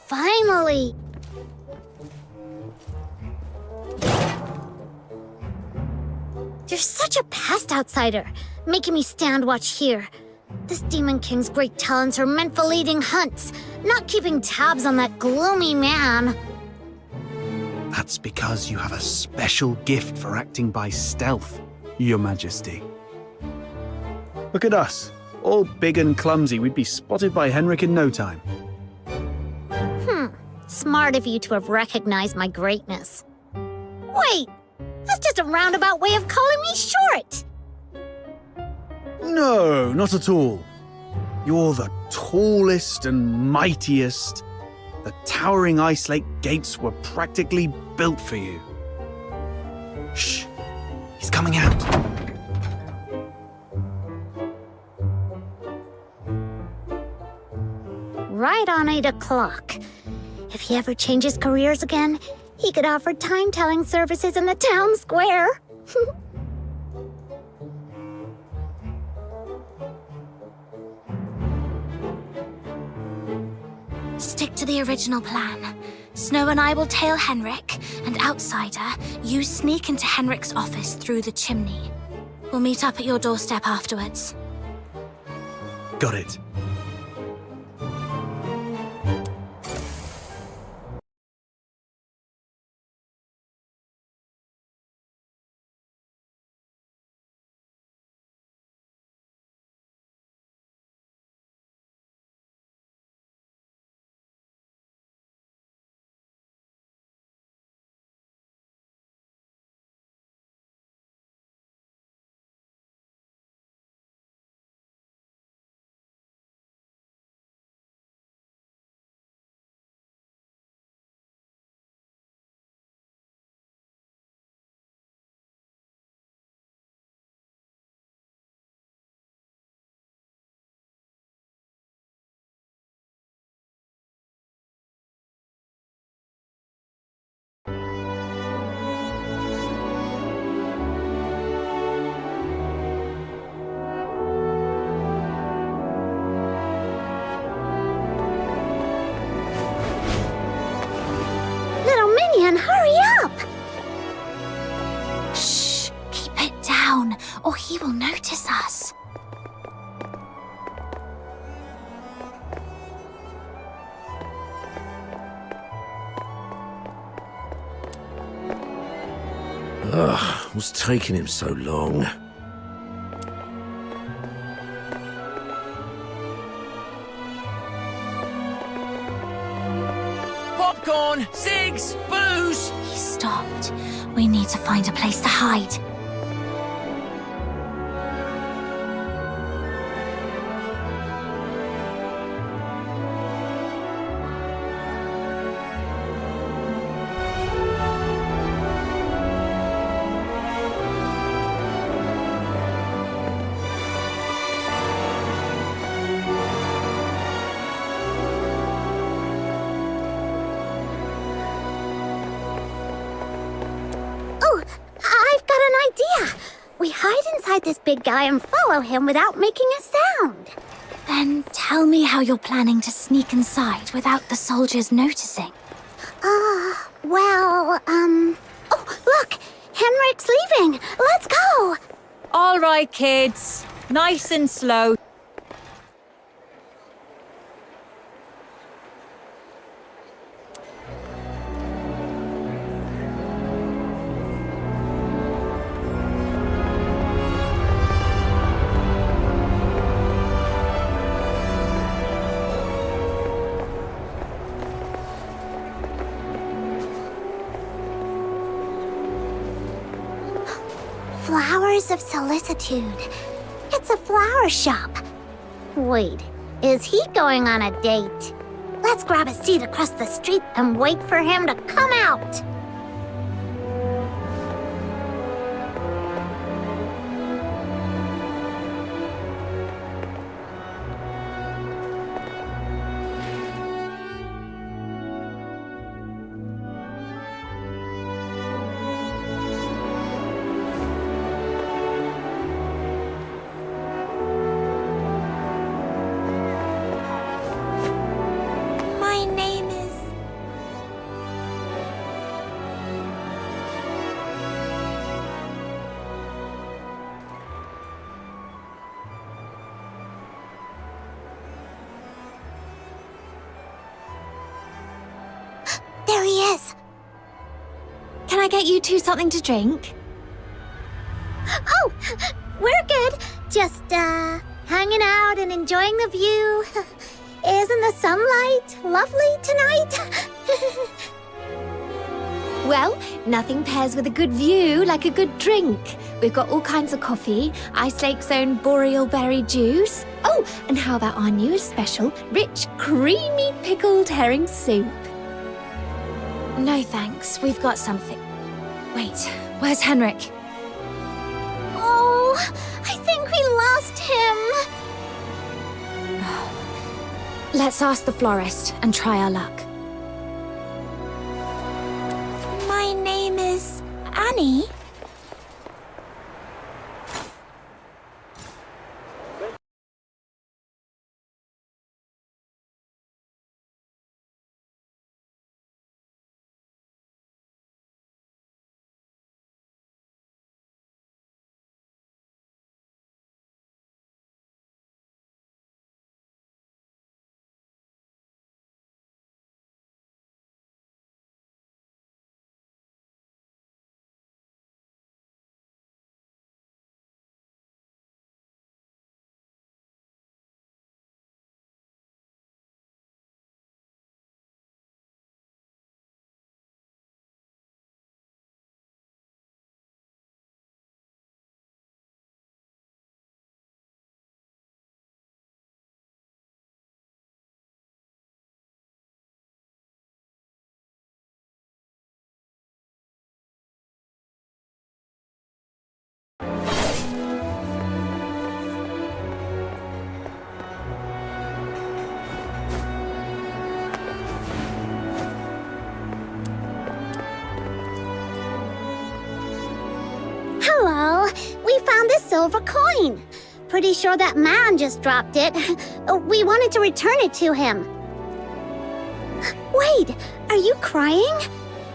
Finally! You're such a past outsider, making me stand watch here. This Demon King's great talents are meant for leading hunts, not keeping tabs on that gloomy man. That's because you have a special gift for acting by stealth, Your Majesty. Look at us, all big and clumsy. We'd be spotted by Henrik in no time. Smart of you to have recognized my greatness. Wait, that's just a roundabout way of calling me short. No, not at all. You're the tallest and mightiest. The towering ice lake gates were practically built for you. Shh! He's coming out. Right on 8 o'clock. If he ever changes careers again, he could offer time-telling services in the town square. Stick to the original plan. Snow and I will tail Henrik, and Outsider, you sneak into Henrik's office through the chimney. We'll meet up at your doorstep afterwards. Got it. Little minion, hurry up! Shh! Keep it down, or he will notice us. Ugh, what's taking him so long? Popcorn! Cigs! Booze! He stopped. We need to find a place to hide. Oh, I've got an idea. We hide inside this big guy and follow him without making a sound. Then tell me how you're planning to sneak inside without the soldiers noticing. Oh, look! Henrik's leaving! Let's go! All right, kids. Nice and slow. Flowers of Solicitude. It's a flower shop. Wait, is he going on a date? Let's grab a seat across the street and wait for him to come out. My name is There he is. Can I get you two something to drink? Oh, we're good. Just, hanging out and enjoying the view. Isn't the sunlight lovely tonight? Well, nothing pairs with a good view like a good drink. We've got all kinds of coffee, Ice Lake's own boreal berry juice. Oh, and how about our newest special, rich, creamy pickled herring soup? No thanks, we've got something. Wait, where's Henrik? Oh, I think we lost him. Let's ask the florist and try our luck. My name is Annie. Hello, we found this silver coin. Pretty sure that man just dropped it. We wanted to return it to him. Wait, are you crying?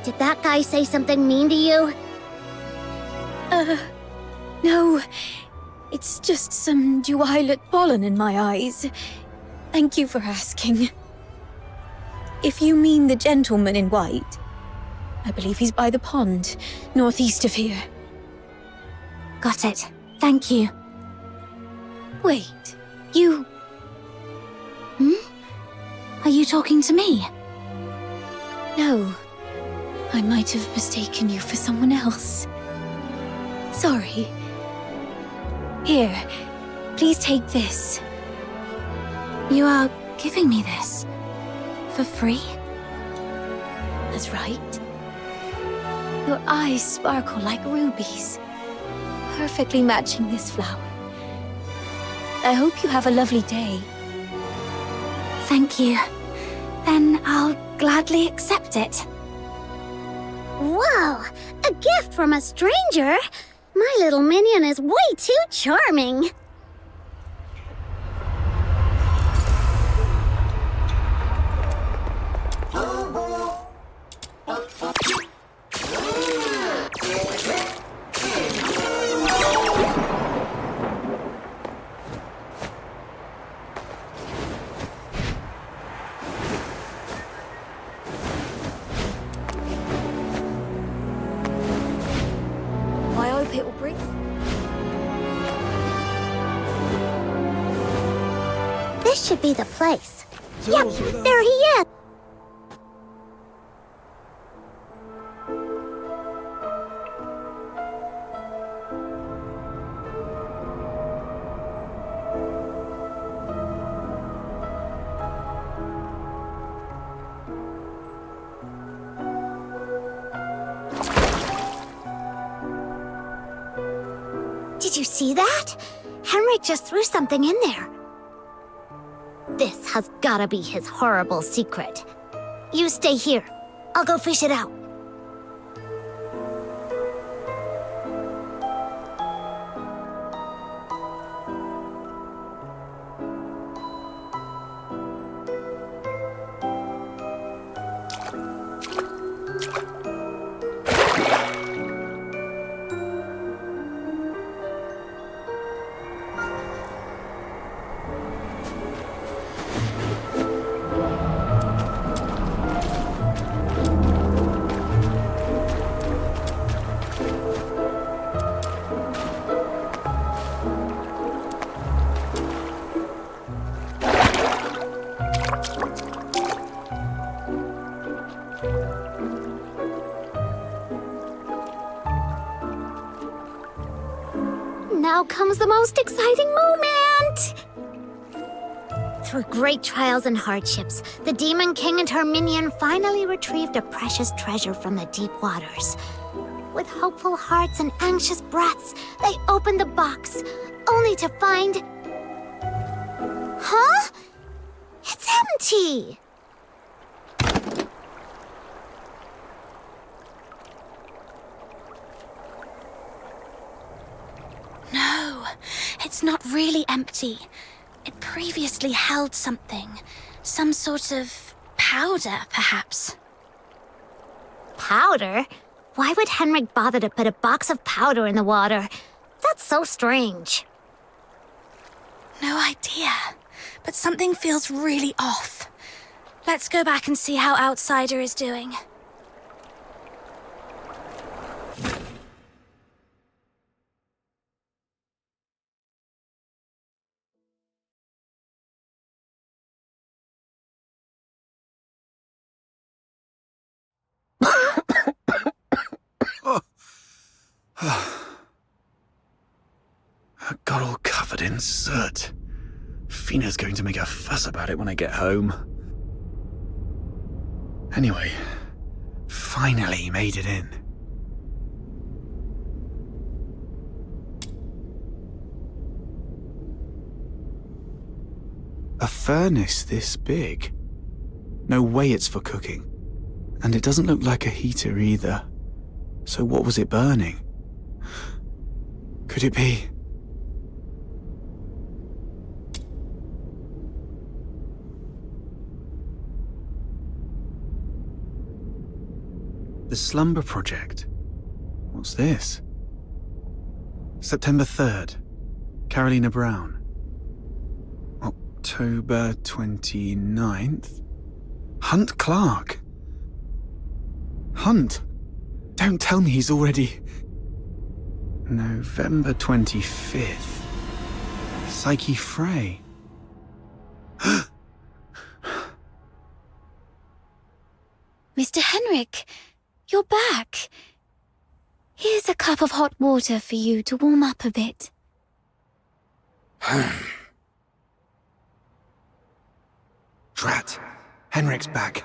Did that guy say something mean to you? No, it's just some duet pollen in my eyes. Thank you for asking. If you mean the gentleman in white, I believe he's by the pond, northeast of here. Got it. Thank you. Wait, you... Are you talking to me? No. I might have mistaken you for someone else. Sorry. Here, please take this. You are giving me this? For free? That's right. Your eyes sparkle like rubies, perfectly matching this flower. I hope you have a lovely day. Thank you. Then I'll gladly accept it. Whoa, a gift from a stranger? My little minion is way too charming. I hope it will bring... This should be the place. Yep, there he is. Did you see that? Henrik just threw something in there. This has gotta be his horrible secret. You stay here. I'll go fish it out. now comes the most exciting moment! Through great trials and hardships, the Demon King and her minion finally retrieved a precious treasure from the deep waters. With hopeful hearts and anxious breaths, they opened the box, only to find... Huh? It's empty! No, it's not really empty. It previously held something. Some sort of powder, perhaps. Powder? Why would Henrik bother to put a box of powder in the water? That's so strange. No idea. But something feels really off. Let's go back and see how Outsider is doing. I got all covered in soot. Fina's going to make a fuss about it when I get home. Anyway, finally made it in. A furnace this big? No way it's for cooking. And it doesn't look like a heater either. So what was it burning? Could it be... The Slumber Project. What's this? September 3rd. Carolina Brown. October 29th. Hunt Clark. Hunt? Don't tell me he's already... November 25th. Psyche Frey. Mr. Henrik, you're back. Here's a cup of hot water for you to warm up a bit. Drat. Henrik's back.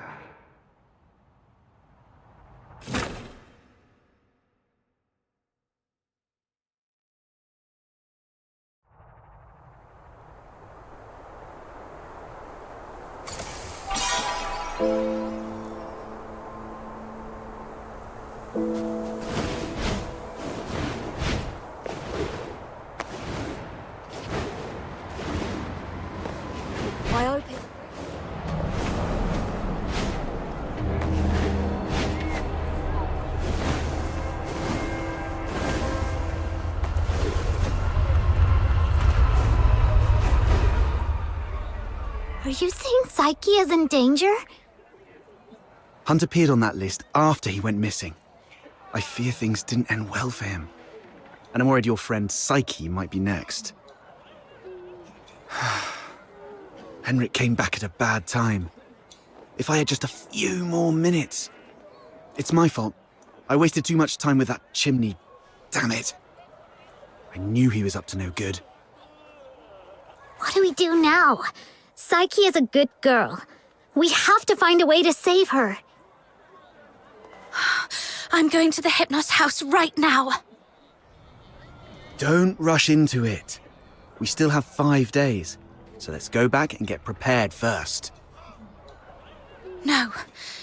Why open? Are you saying Psyche is in danger? Hunt appeared on that list after he went missing. I fear things didn't end well for him. And I'm worried your friend Psyche might be next. Henrik came back at a bad time. If I had just a few more minutes. It's my fault. I wasted too much time with that chimney. Damn it. I knew he was up to no good. What do we do now? Psyche is a good girl. We have to find a way to save her. I'm going to the Hypnos house right now. Don't rush into it. We still have 5 days. So let's go back and get prepared first. No,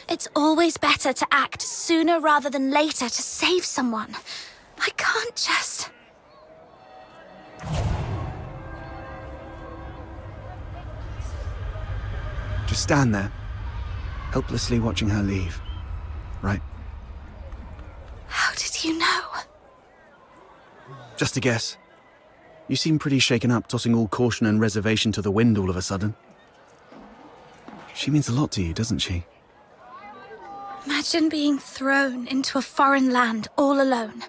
it's always better to act sooner rather than later to save someone. I can't just... Just stand there, helplessly watching her leave. Right? How did you know? Just a guess. You seem pretty shaken up, tossing all caution and reservation to the wind all of a sudden. She means a lot to you, doesn't she? Imagine being thrown into a foreign land all alone,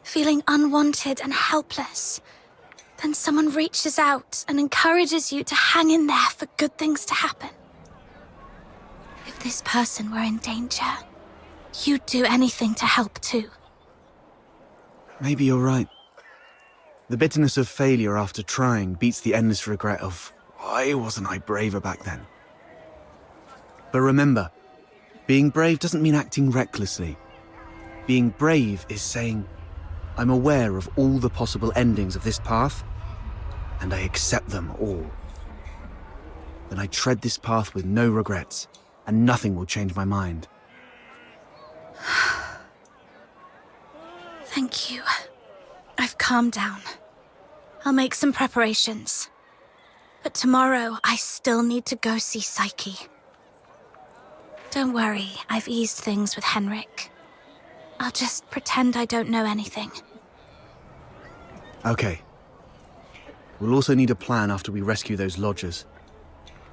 feeling unwanted and helpless. Then someone reaches out and encourages you to hang in there for good things to happen. If this person were in danger, you'd do anything to help too. Maybe you're right. The bitterness of failure after trying beats the endless regret of, why wasn't I braver back then? But remember, being brave doesn't mean acting recklessly. Being brave is saying, I'm aware of all the possible endings of this path, and I accept them all. Then I tread this path with no regrets, and nothing will change my mind. Thank you. I've calmed down. I'll make some preparations. But tomorrow, I still need to go see Psyche. Don't worry, I've eased things with Henrik. I'll just pretend I don't know anything. Okay. We'll also need a plan after we rescue those lodgers.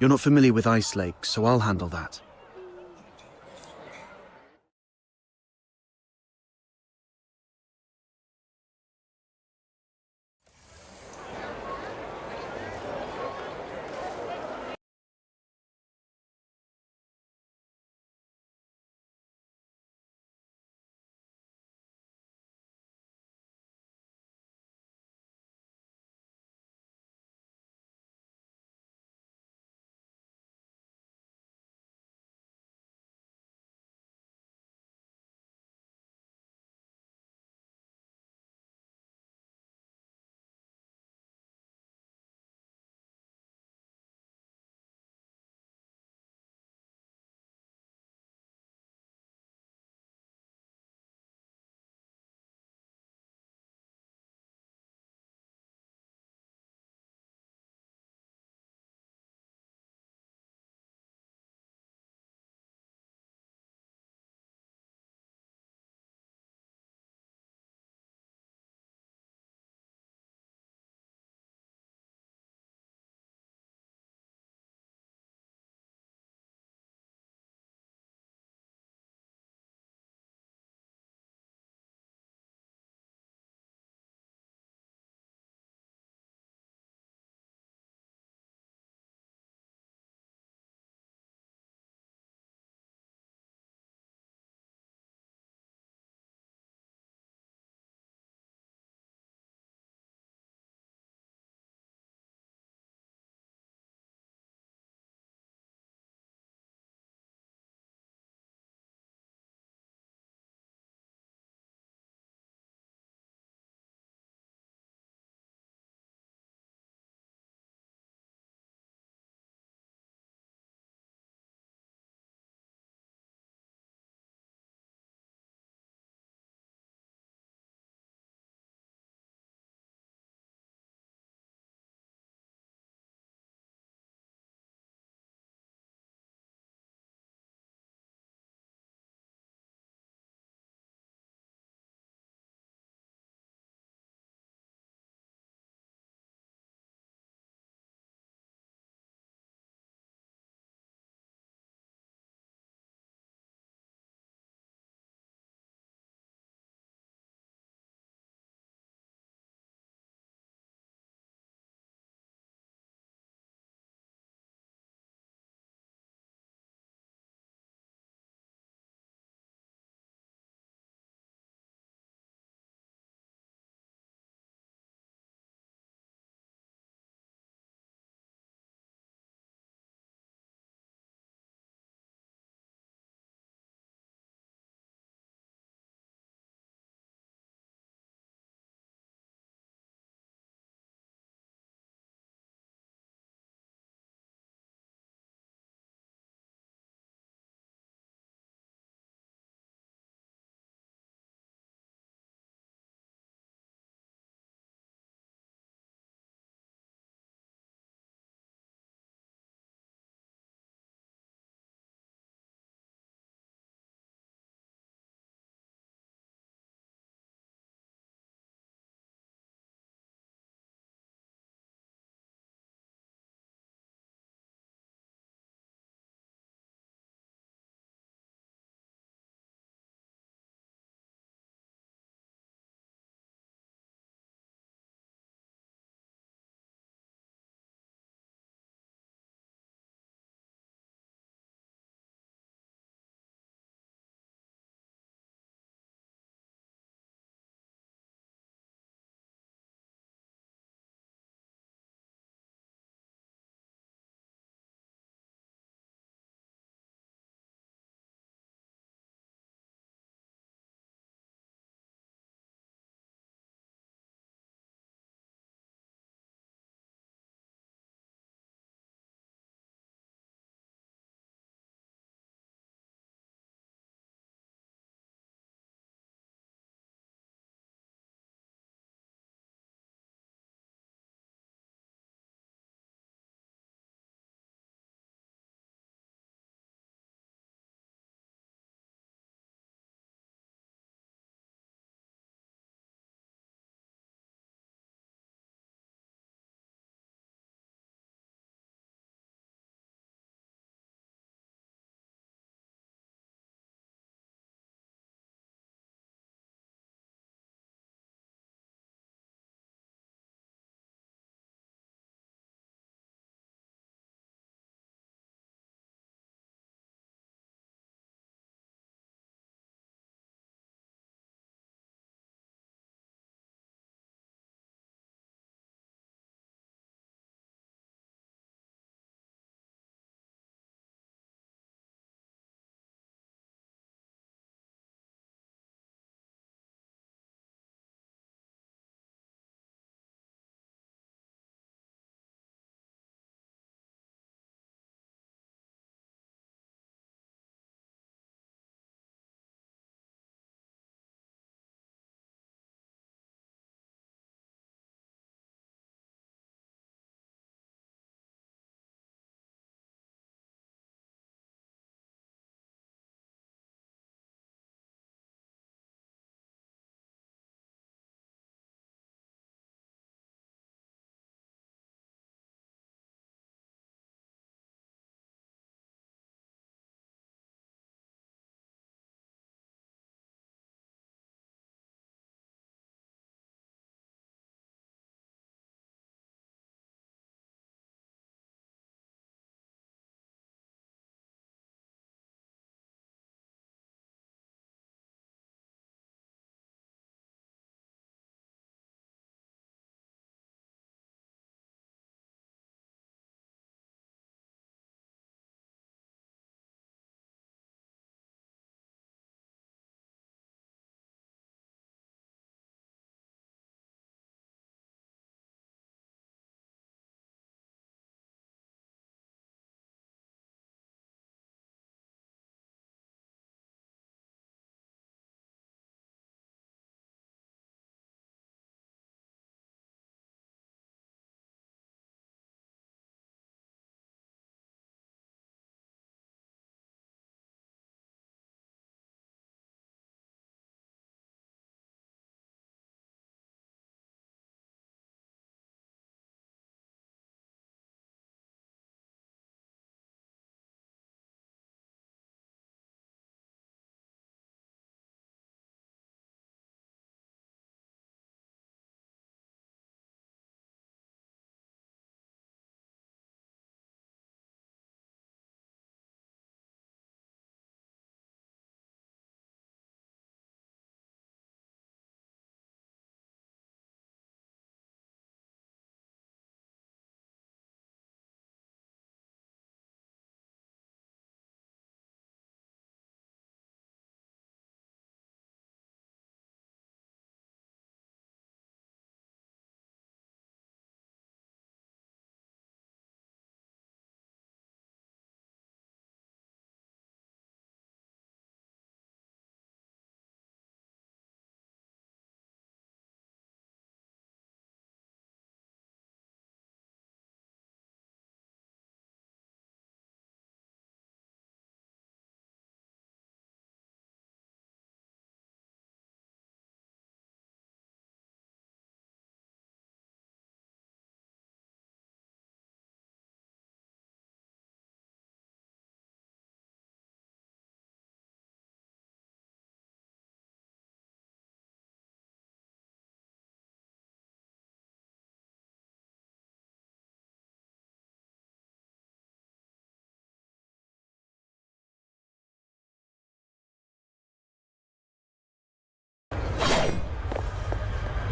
You're not familiar with Ice Lake, so I'll handle that.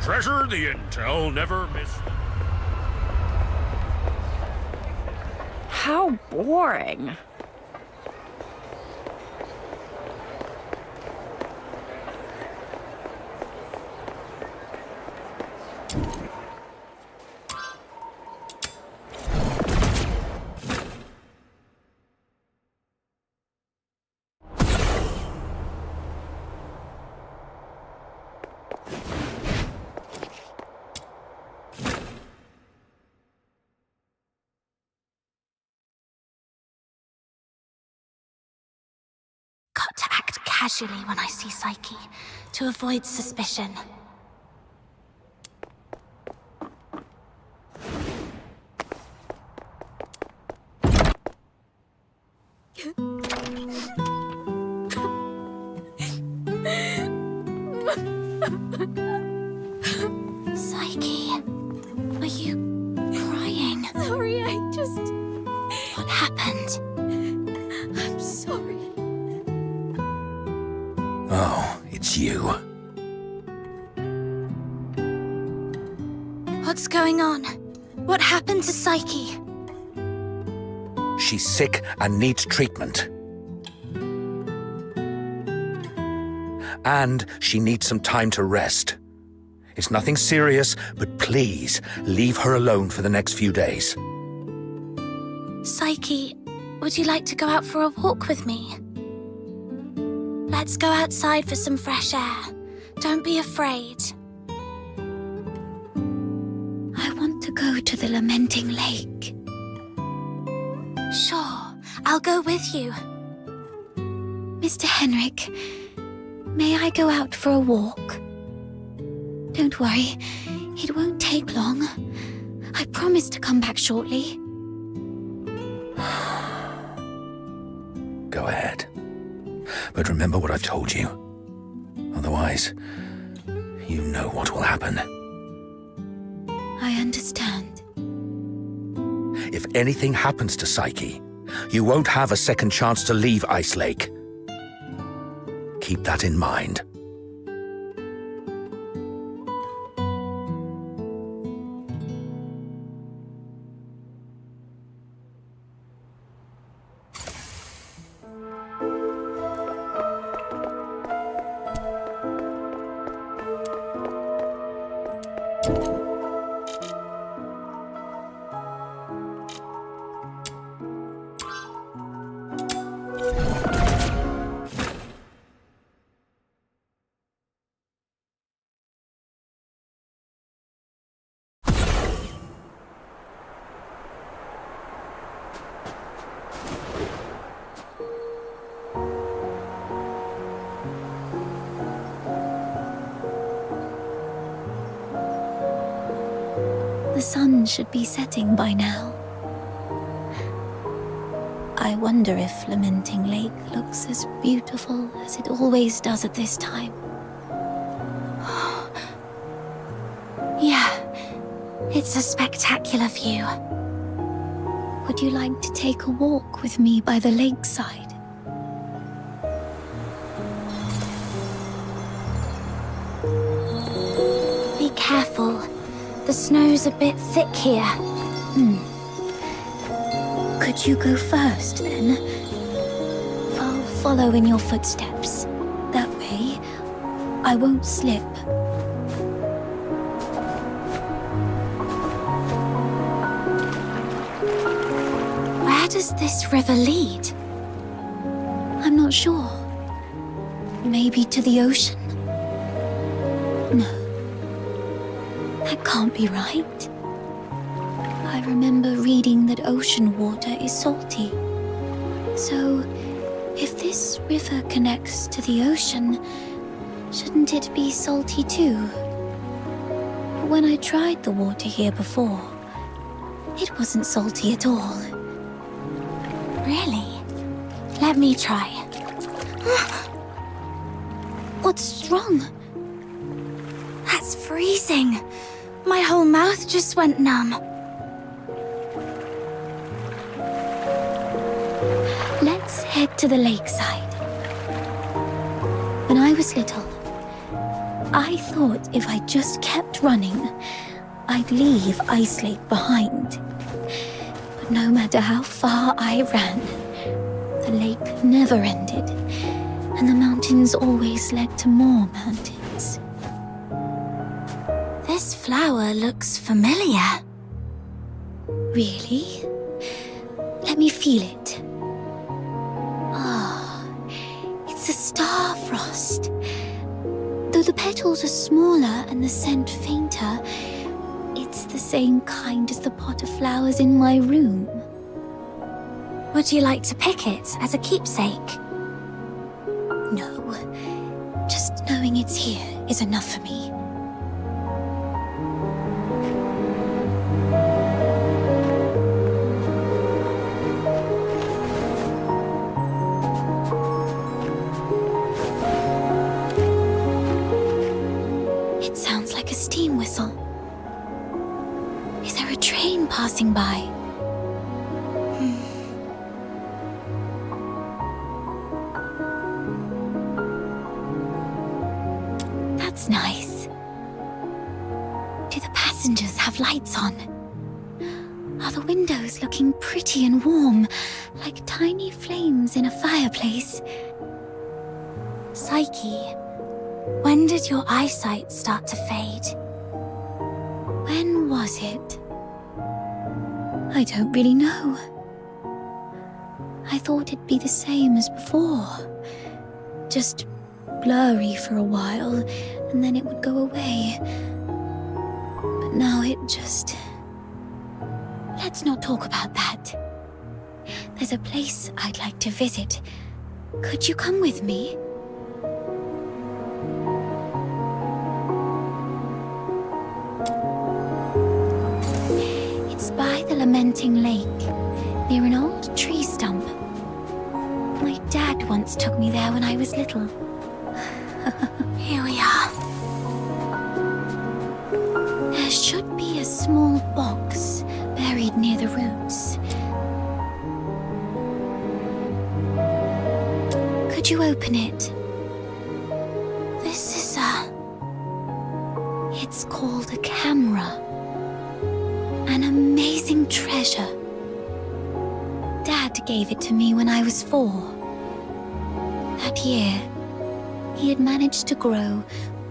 treasure the intel, never miss. How boring. Got to act casually when I see Psyche, to avoid suspicion. Psyche, are you crying? Sorry, What happened? I'm sorry. Oh, it's you. What's going on? What happened to Psyche? She's sick and needs treatment. And she needs some time to rest. It's nothing serious, but please leave her alone for the next few days. Psyche, would you like to go out for a walk with me? Let's go outside for some fresh air. Don't be afraid. I want to go to the Lamenting Lake. Sure, I'll go with you. Mr. Henrik, may I go out for a walk? Don't worry, it won't take long. I promise to come back shortly. Go ahead. But remember what I've told you. Otherwise, you know what will happen. I understand. If anything happens to Psyche, you won't have a second chance to leave Ice Lake. Keep that in mind. The sun should be setting by now. I wonder if Lamenting Lake looks as beautiful as it always does at this time. Yeah, it's a spectacular view. Would you like to take a walk with me by the lakeside? Be careful. The snow's a bit thick here. Could you go first, then? I'll follow in your footsteps. That way, I won't slip. Where does this river lead? I'm not sure. Maybe to the ocean? No. That can't be right. I remember reading that ocean water is salty. So, if this river connects to the ocean, shouldn't it be salty too? When I tried the water here before, it wasn't salty at all. Really? Let me try. What's wrong? That's freezing. My whole mouth just went numb. Let's head to the lakeside. When I was little, I thought if I just kept running, I'd leave Ice Lake behind. But no matter how far I ran, the lake never ended, and the mountains always led to more mountains. This flower looks familiar. Really? Let me feel it. Ah, it's a star frost. Though the petals are smaller and the scent fainter, it's the same kind as the pot of flowers in my room. Would you like to pick it as a keepsake? No, just knowing it's here is enough for me. It sounds like a steam whistle. Is there a train passing by? That's nice. Do the passengers have lights on? Are the windows looking pretty and warm, like tiny flames in a fireplace? Psyche, when did your eyesight start to fade? When was it? I don't really know. I thought it'd be the same as before. Just blurry for a while, and then it would go away. But now it just... Let's not talk about that. There's a place I'd like to visit. Could you come with me? It's by the Lamenting Lake, near an old tree stump. My dad once took me there when I was little. Here we are. There should be a small box buried near the roots. Could you open it? This is It's called a camera. An amazing treasure. Dad gave it to me when I was 4. That year, he had managed to grow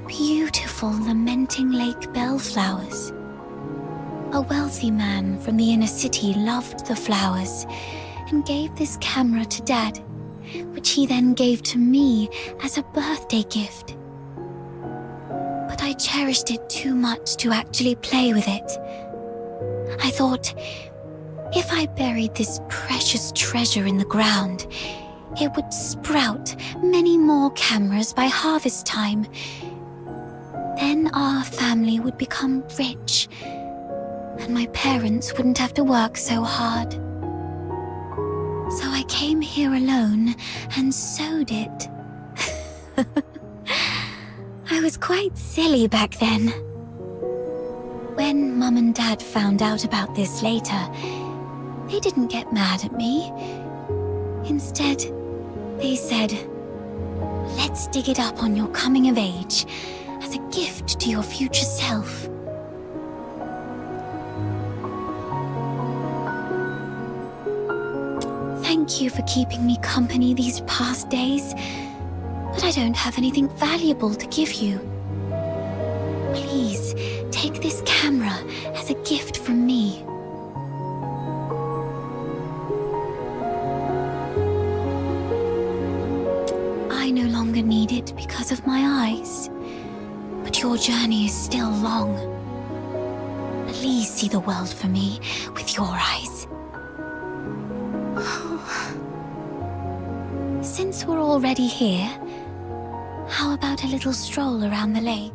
beautiful Lamenting Lake bellflowers. A wealthy man from the inner city loved the flowers and gave this camera to Dad, which he then gave to me as a birthday gift. But I cherished it too much to actually play with it. I thought, if I buried this precious treasure in the ground, it would sprout many more cameras by harvest time. Then our family would become rich, and my parents wouldn't have to work so hard. So I came here alone and sewed it. I was quite silly back then. When Mum and Dad found out about this later, they didn't get mad at me. Instead, they said, "Let's dig it up on your coming of age as a gift to your future self." Thank you for keeping me company these past days, but I don't have anything valuable to give you. Please, take this camera as a gift from me. I no longer need it because of my eyes, but your journey is still long. Please see the world for me with your eyes. Since we're already here, how about a little stroll around the lake?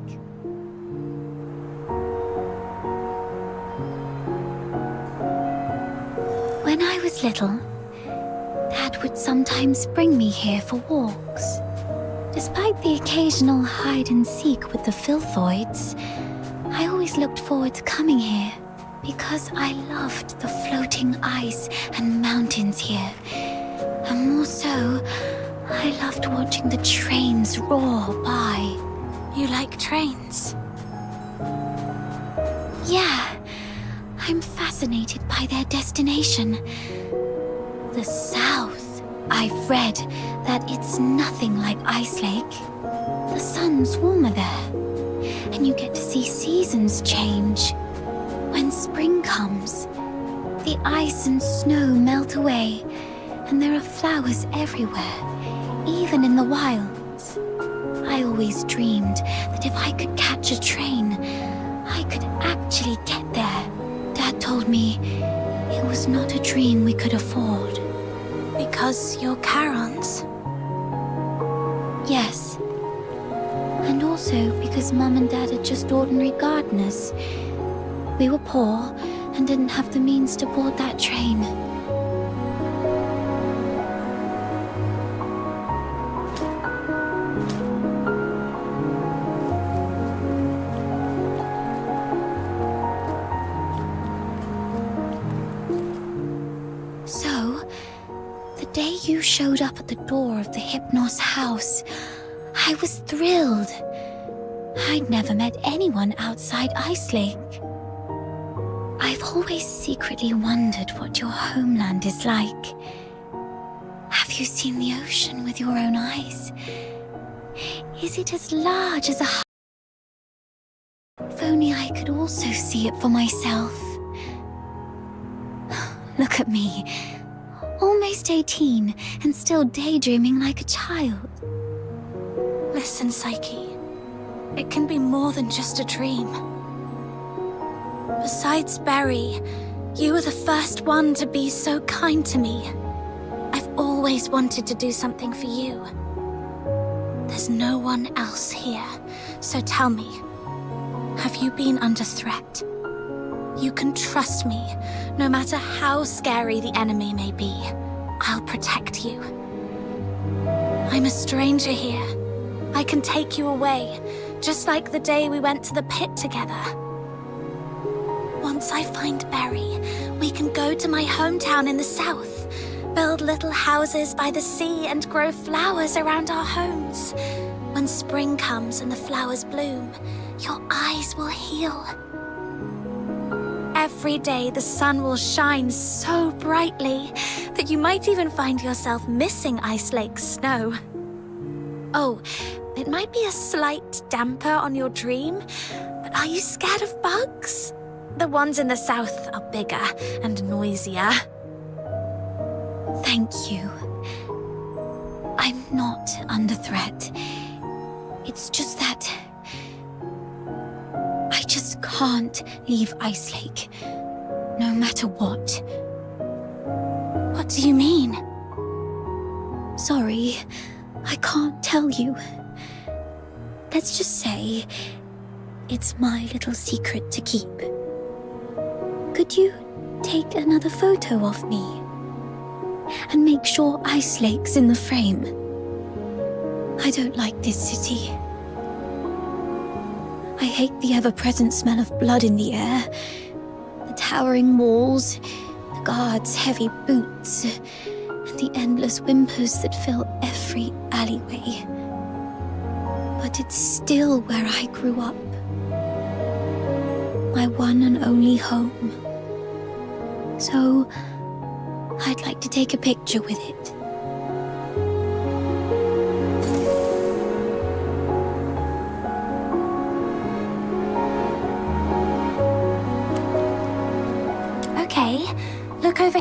When I was little, Dad would sometimes bring me here for walks. Despite the occasional hide and seek with the filthoids, I always looked forward to coming here because I loved the floating ice and mountains here. And more so, I loved watching the trains roar by. You like trains? Yeah, I'm fascinated by their destination. The South. I've read that it's nothing like Ice Lake. The sun's warmer there, and you get to see seasons change. When spring comes, the ice and snow melt away, and there are flowers everywhere, even in the wilds. I always dreamed that if I could catch a train, I could actually get there. Dad told me it was not a dream we could afford. Because you're Charons? Yes. And also because Mum and Dad are just ordinary gardeners. We were poor and didn't have the means to board that train. So, the day you showed up at the door of the Hypnos house, I was thrilled. I'd never met anyone outside Ice Lake. I've always secretly wondered what your homeland is like. Have you seen the ocean with your own eyes? Is it as large as a If only I could also see it for myself. Look at me. Almost 18 and still daydreaming like a child. Listen, Psyche. It can be more than just a dream. Besides Berry, you were the first one to be so kind to me. I've always wanted to do something for you. There's no one else here, so tell me, have you been under threat? You can trust me, no matter how scary the enemy may be. I'll protect you. I'm a stranger here. I can take you away, just like the day we went to the pit together. Once I find Berry, we can go to my hometown in the south, build little houses by the sea and grow flowers around our homes. When spring comes and the flowers bloom, your eyes will heal. Every day the sun will shine so brightly that you might even find yourself missing Ice Lake's snow. Oh, it might be a slight damper on your dream, but are you scared of bugs? The ones in the south are bigger and noisier. Thank you. I'm not under threat. It's just that I just can't leave Ice Lake, no matter what. What do you mean? Sorry, I can't tell you. Let's just say it's my little secret to keep. Could you take another photo of me? And make sure Ice Lake's in the frame. I don't like this city. I hate the ever-present smell of blood in the air, the towering walls, the guards' heavy boots, and the endless whimpers that fill every alleyway. But it's still where I grew up. My one and only home. So, I'd like to take a picture with it. Okay, look over.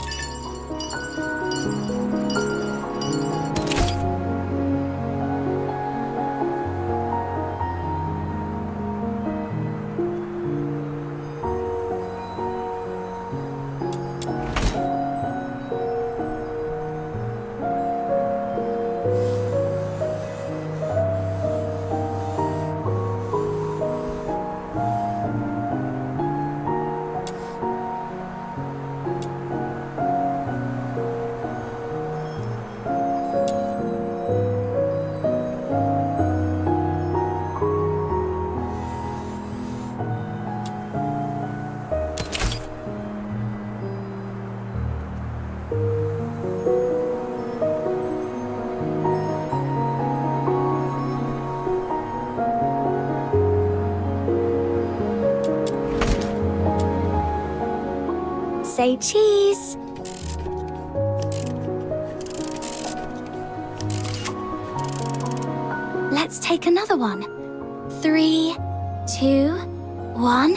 say cheese. Let's take another one. 3, 2, 1.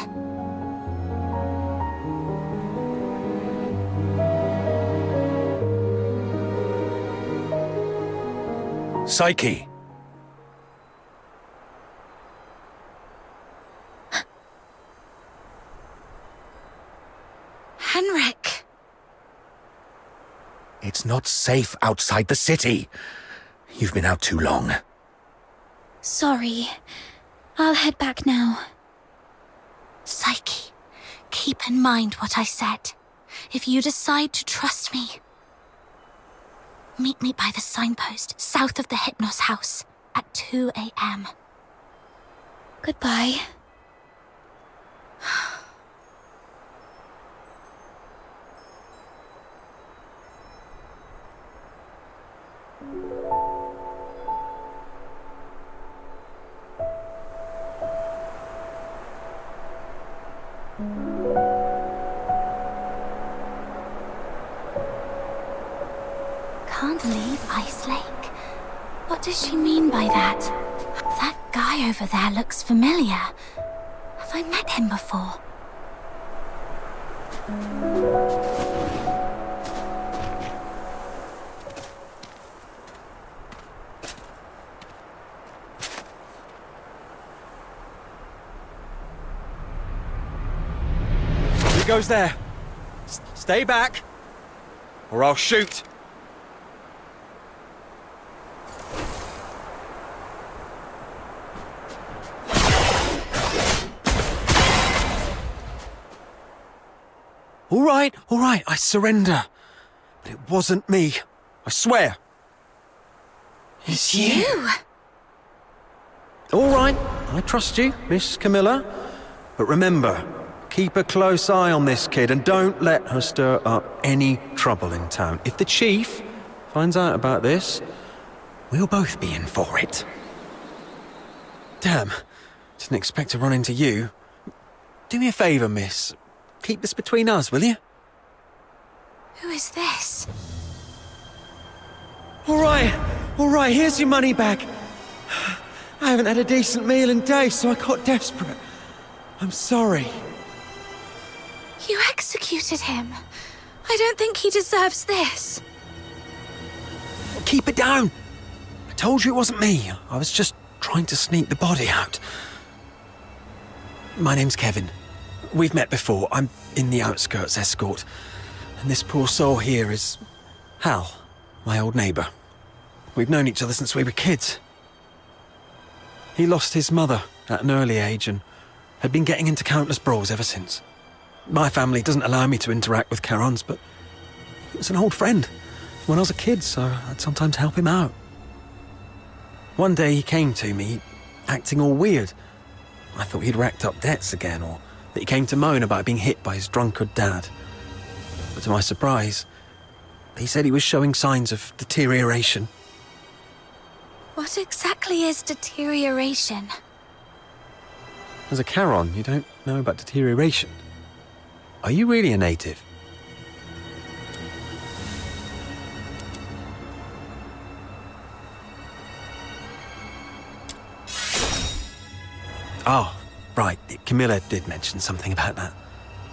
Psyche! Henrik. It's not safe outside the city. You've been out too long. Sorry. I'll head back now. Psyche, keep in mind what I said. If you decide to trust me, meet me by the signpost south of the Hypnos house at 2 a.m. Goodbye. Can't leave Ice Lake? What does she mean by that? That guy over there looks familiar. Have I met him before? Who goes there? Stay back, or I'll shoot. All right, I surrender. But it wasn't me. I swear. It's you. All right, I trust you, Miss Camilla. But remember, keep a close eye on this kid and don't let her stir up any trouble in town. If the chief finds out about this, we'll both be in for it. Damn, didn't expect to run into you. Do me a favour, miss. Keep this between us, will you? Who is this? All right, here's your money back. I haven't had a decent meal in days, so I got desperate. I'm sorry. You executed him. I don't think he deserves this. Keep it down. I told you it wasn't me. I was just trying to sneak the body out. My name's Kevin. We've met before. I'm in the outskirts escort. And this poor soul here is Hal, my old neighbour. We've known each other since we were kids. He lost his mother at an early age and had been getting into countless brawls ever since. My family doesn't allow me to interact with Charons, but he was an old friend when I was a kid, so I'd sometimes help him out. One day he came to me, acting all weird. I thought he'd racked up debts again, or that he came to moan about being hit by his drunkard dad. But to my surprise, he said he was showing signs of deterioration. What exactly is deterioration? As a Charon, you don't know about deterioration. Are you really a native? Oh, right. Camilla did mention something about that.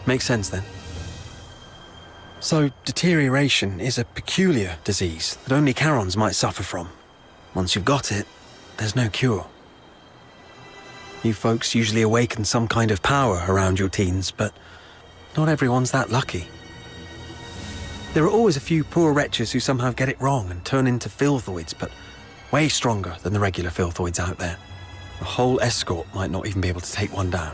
Makes sense then. So, deterioration is a peculiar disease that only Charons might suffer from. Once you've got it, there's no cure. You folks usually awaken some kind of power around your teens, but not everyone's that lucky. There are always a few poor wretches who somehow get it wrong and turn into filthoids, but way stronger than the regular filthoids out there. A whole escort might not even be able to take one down.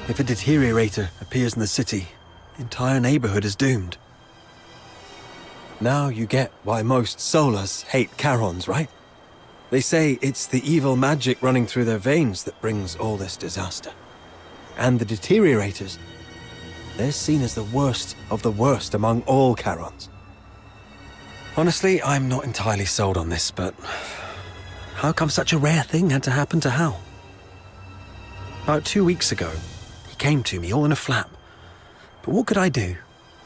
If a deteriorator appears in the city, the entire neighborhood is doomed. Now you get why most Solars hate Charons, right? They say it's the evil magic running through their veins that brings all this disaster. And the deteriorators, they're seen as the worst of the worst among all Charons. Honestly, I'm not entirely sold on this, but how come such a rare thing had to happen to Hal? About 2 weeks ago, he came to me all in a flap, But what could I do?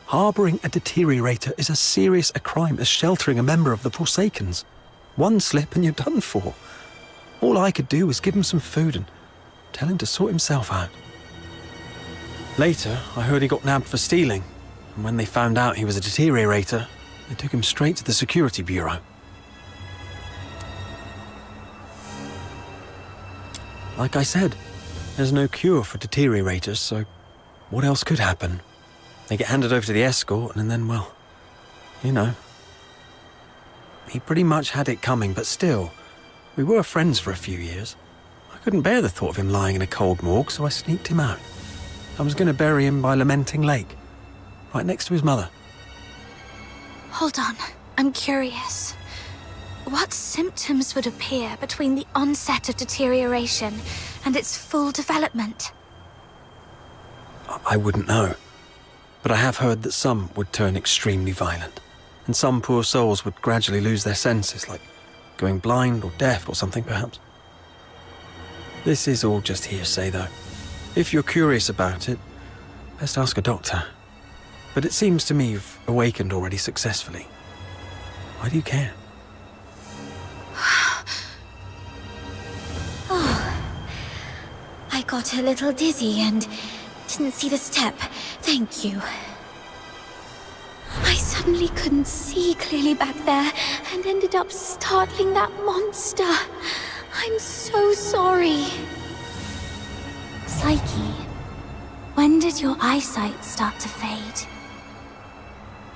Harbouring a deteriorator is as serious a crime as sheltering a member of the Forsakens. One slip and you're done for. All I could do was give him some food and tell him to sort himself out. Later, I heard he got nabbed for stealing, and when they found out he was a deteriorator, they took him straight to the security bureau. Like I said, there's no cure for deteriorators, so what else could happen? They get handed over to the escort, and then, well, you know. He pretty much had it coming, but still, we were friends for a few years. I couldn't bear the thought of him lying in a cold morgue, so I sneaked him out. I was going to bury him by Lamenting Lake, right next to his mother. Hold on, I'm curious. What symptoms would appear between the onset of deterioration and its full development? I wouldn't know, but I have heard that some would turn extremely violent, and some poor souls would gradually lose their senses, like going blind or deaf or something, perhaps. This is all just hearsay, though. If you're curious about it, best ask a doctor. But it seems to me you've awakened already successfully. Why do you care? I got a little dizzy and didn't see the step. Thank you. I suddenly couldn't see clearly back there and ended up startling that monster. I'm so sorry. Psyche, when did your eyesight start to fade?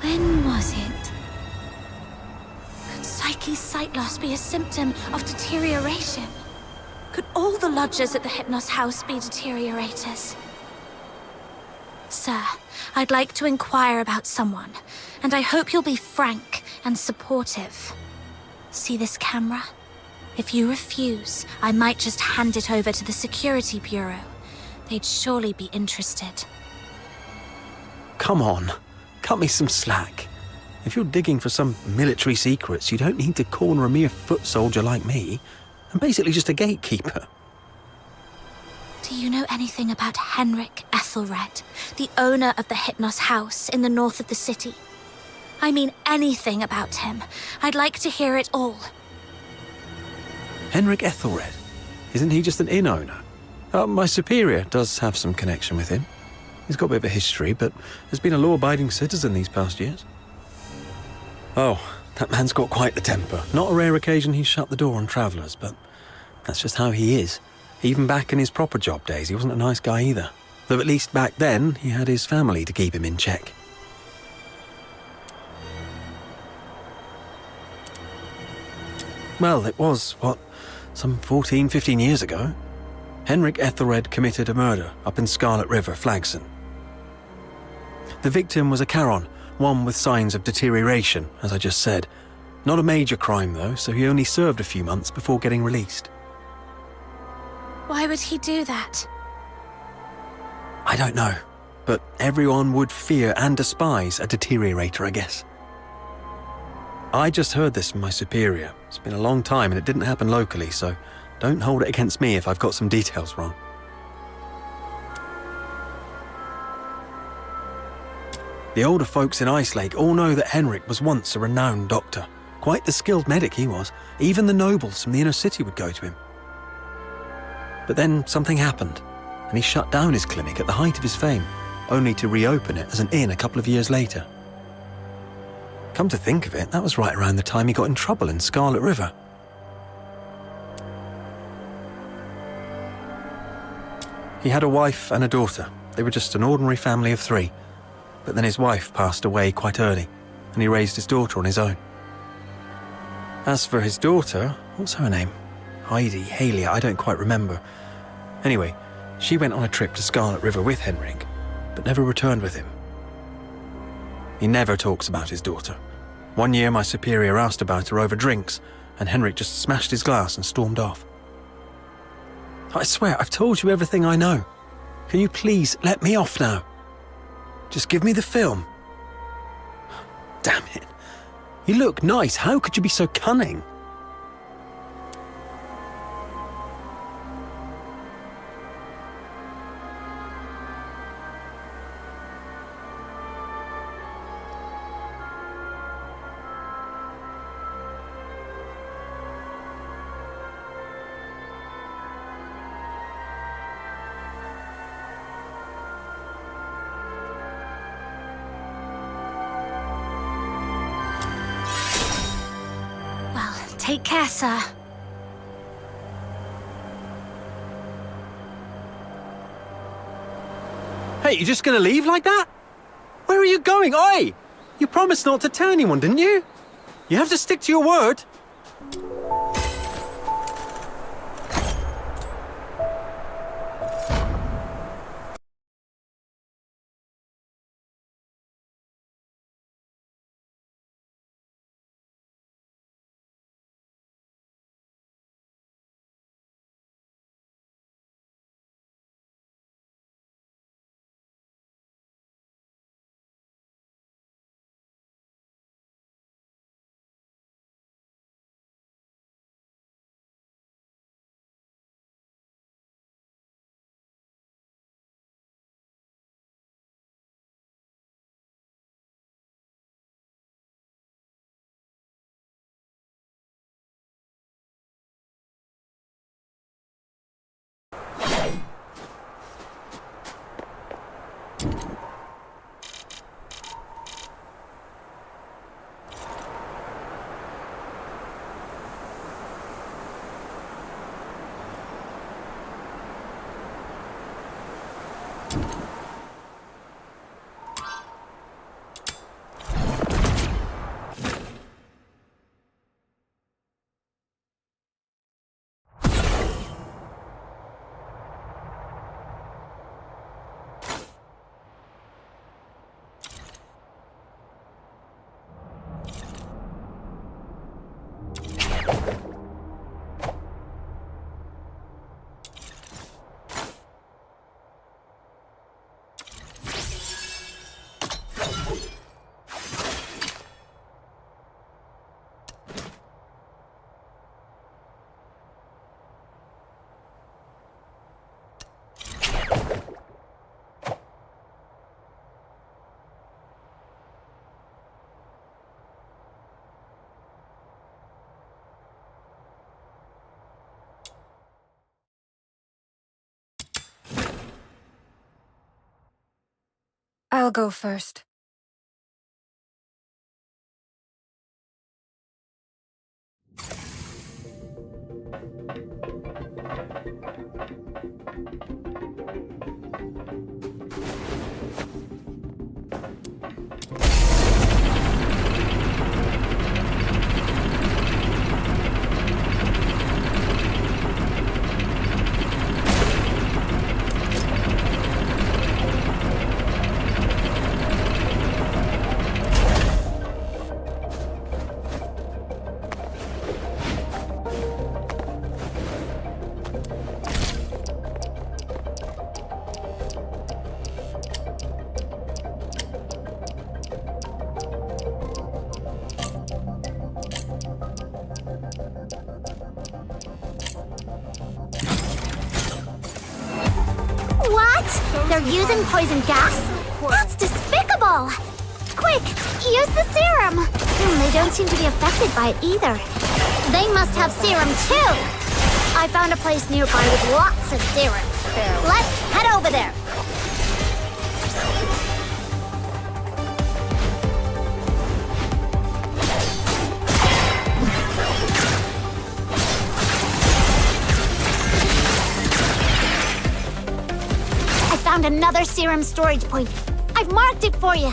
When was it? Could Psyche's sight loss be a symptom of deterioration? Could all the lodgers at the Hypnos house be deteriorators? Sir, I'd like to inquire about someone, and I hope you'll be frank and supportive. See this camera? If you refuse, I might just hand it over to the security bureau. They'd surely be interested. Come on, cut me some slack. If you're digging for some military secrets, you don't need to corner a mere foot soldier like me. I'm basically just a gatekeeper. Do you know anything about Henrik Ethelred, the owner of the Hypnos house in the north of the city? I mean anything about him. I'd like to hear it all. Henrik Ethelred? Isn't he just an inn owner? My superior does have some connection with him. He's got a bit of a history, but has been a law-abiding citizen these past years. Oh, that man's got quite the temper. Not a rare occasion he's shut the door on travellers, but that's just how he is. Even back in his proper job days, he wasn't a nice guy either. Though at least back then, he had his family to keep him in check. Well, it was, some 14, 15 years ago. Henrik Ethelred committed a murder up in Scarlet River, Flagson. The victim was a Charon, one with signs of deterioration, as I just said. Not a major crime, though, so he only served a few months before getting released. Why would he do that? I don't know, but everyone would fear and despise a deteriorator, I guess. I just heard this from my superior. It's been a long time and it didn't happen locally, so don't hold it against me if I've got some details wrong. The older folks in Icelake all know that Henrik was once a renowned doctor. Quite the skilled medic he was. Even the nobles from the inner city would go to him. But then something happened, and he shut down his clinic at the height of his fame, only to reopen it as an inn a couple of years later. Come to think of it, that was right around the time he got in trouble in Scarlet River. He had a wife and a daughter. They were just an ordinary family of 3. But then his wife passed away quite early, and he raised his daughter on his own. As for his daughter, what's her name? Heidi, Halia, I don't quite remember. Anyway, she went on a trip to Scarlet River with Henrik, but never returned with him. He never talks about his daughter. One year my superior asked about her over drinks, and Henrik just smashed his glass and stormed off. I swear, I've told you everything I know. Can you please let me off now? Just give me the film. Damn it. You look nice. How could you be so cunning? Take care, sir. Hey, you just gonna leave like that? Where are you going? Oi! You promised not to tell anyone, didn't you? You have to stick to your word. I'll go first. They're using poison gas? That's despicable! Quick, use the serum! They don't seem to be affected by it either. They must have serum too! I found a place nearby with lots of serum. Let's head over there! Found another serum storage point. I've marked it for you.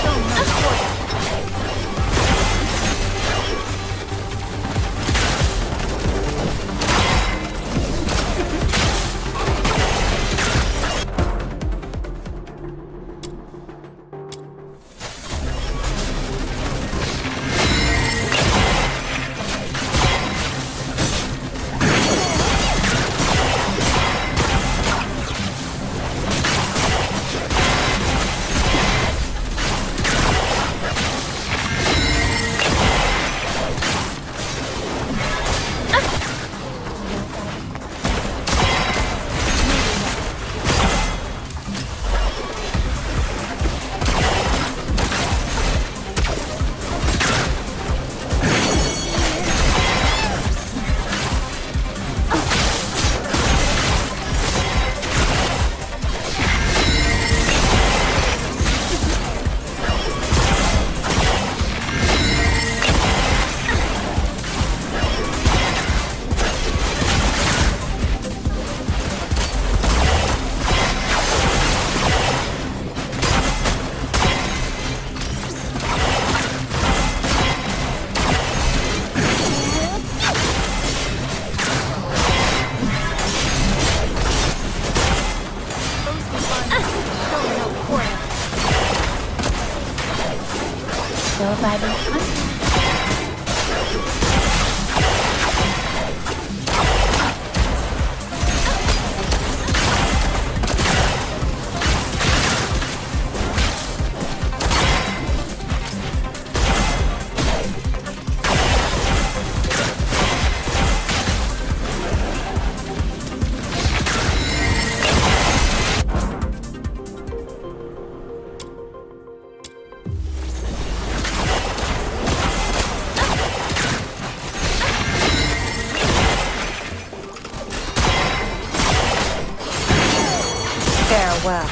shown no quarter. Still vibing. Farewell.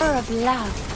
Of love.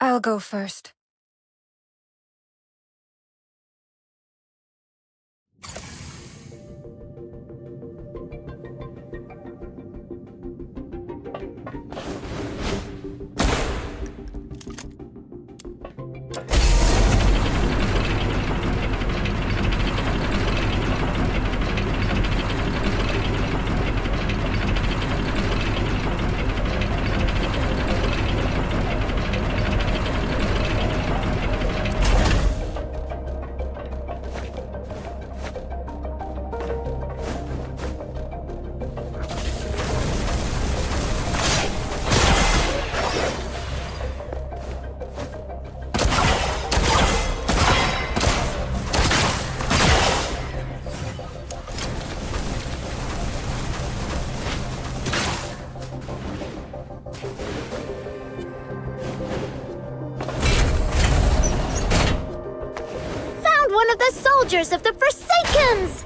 I'll go first. One of the soldiers of the Forsakens!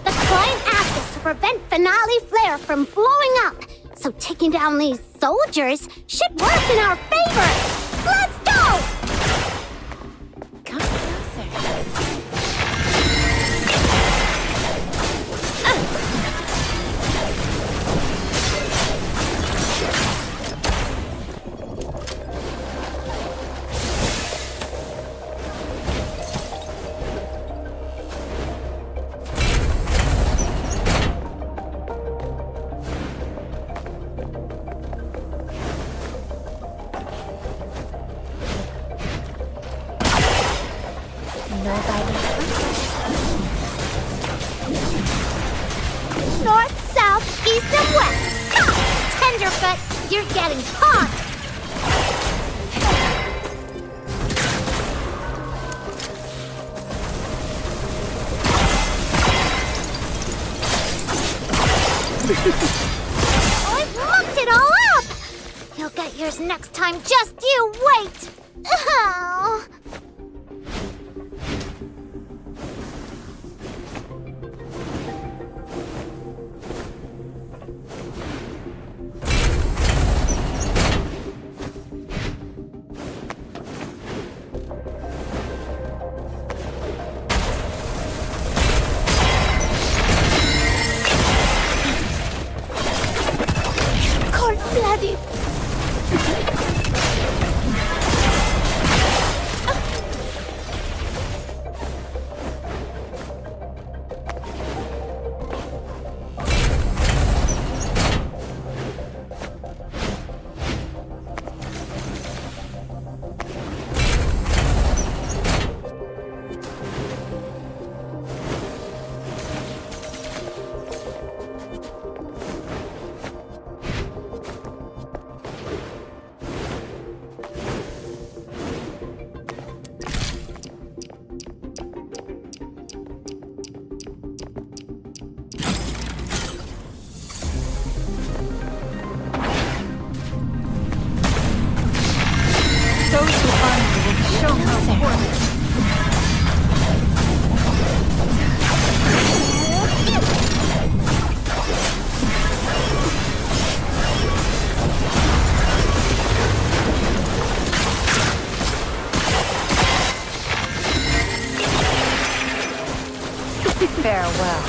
The client asked us to prevent Finale Flare from blowing up, so taking down these soldiers should work in our favor! Let's go! know by this. North, south, east, and west. Ha! Tenderfoot, you're getting caught. I've mucked it all up! You'll get yours next time, just you wait! Oh. Cold-blooded. Farewell.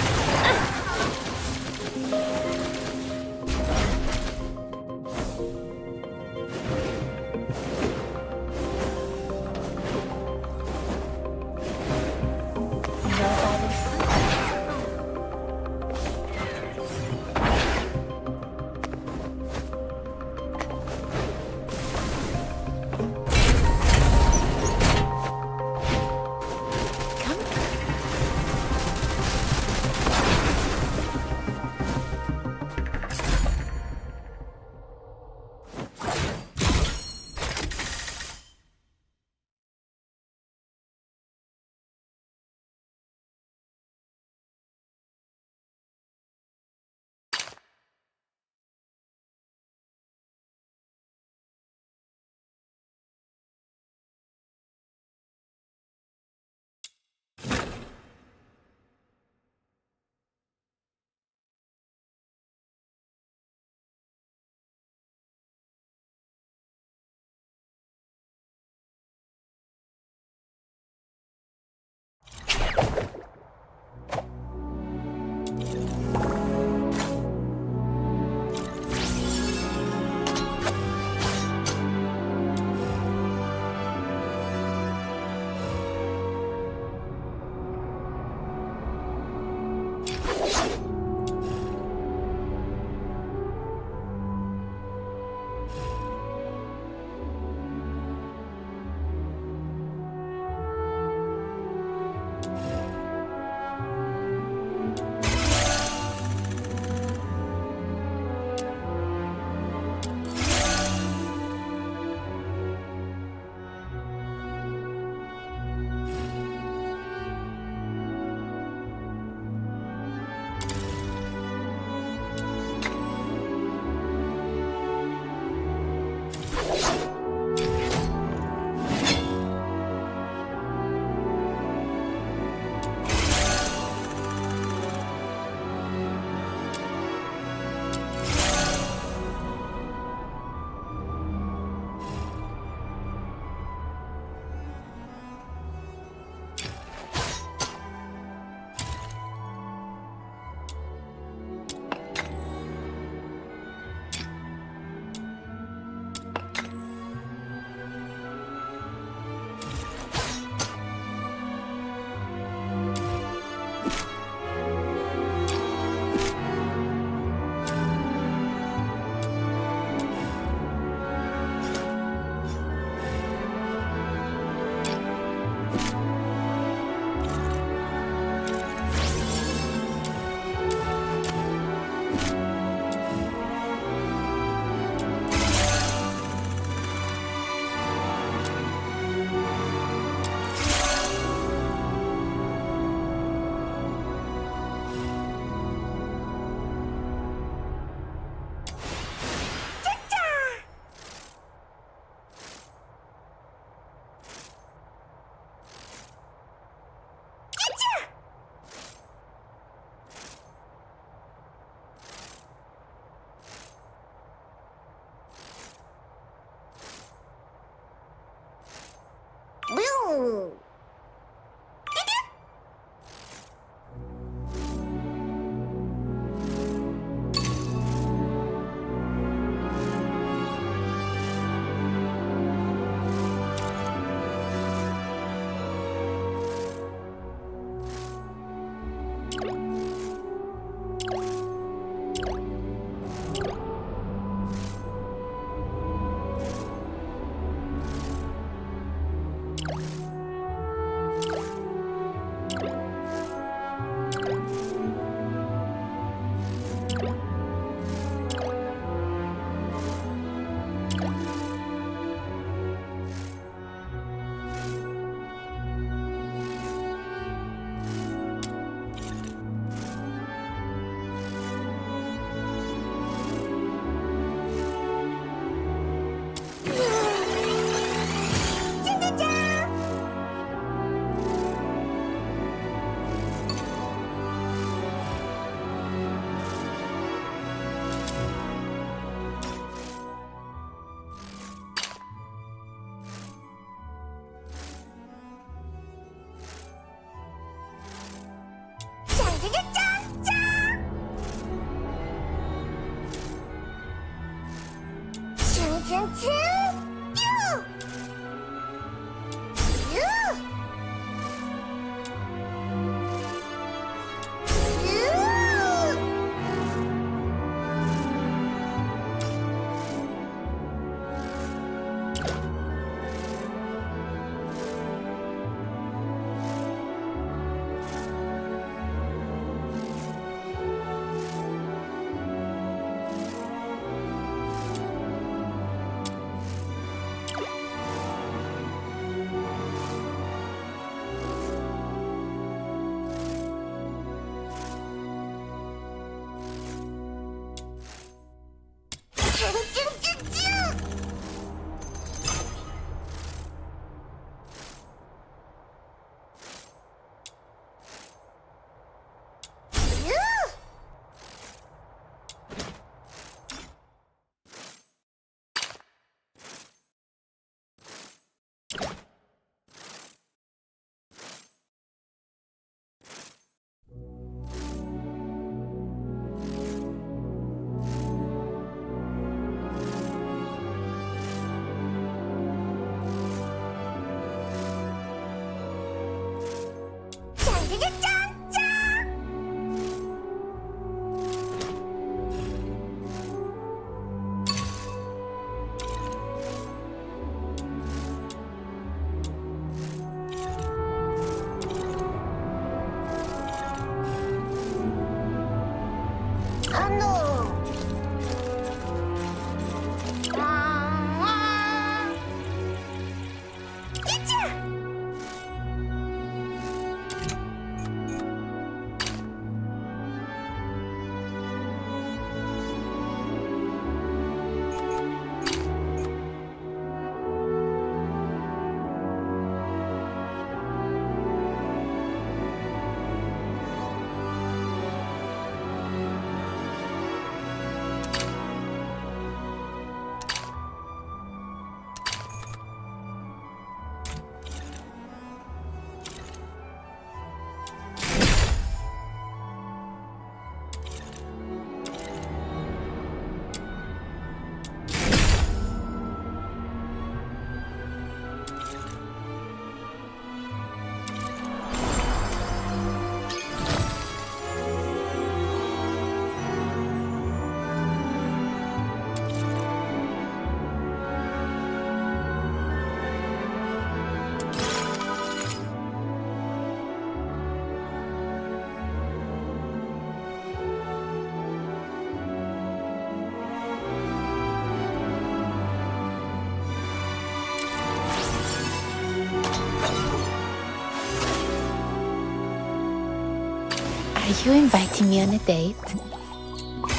Are you inviting me on a date?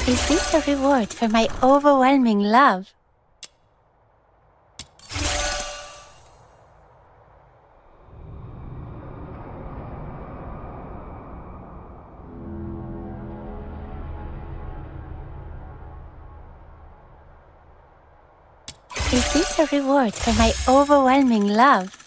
Is this a reward for my overwhelming love? Is this a reward for my overwhelming love?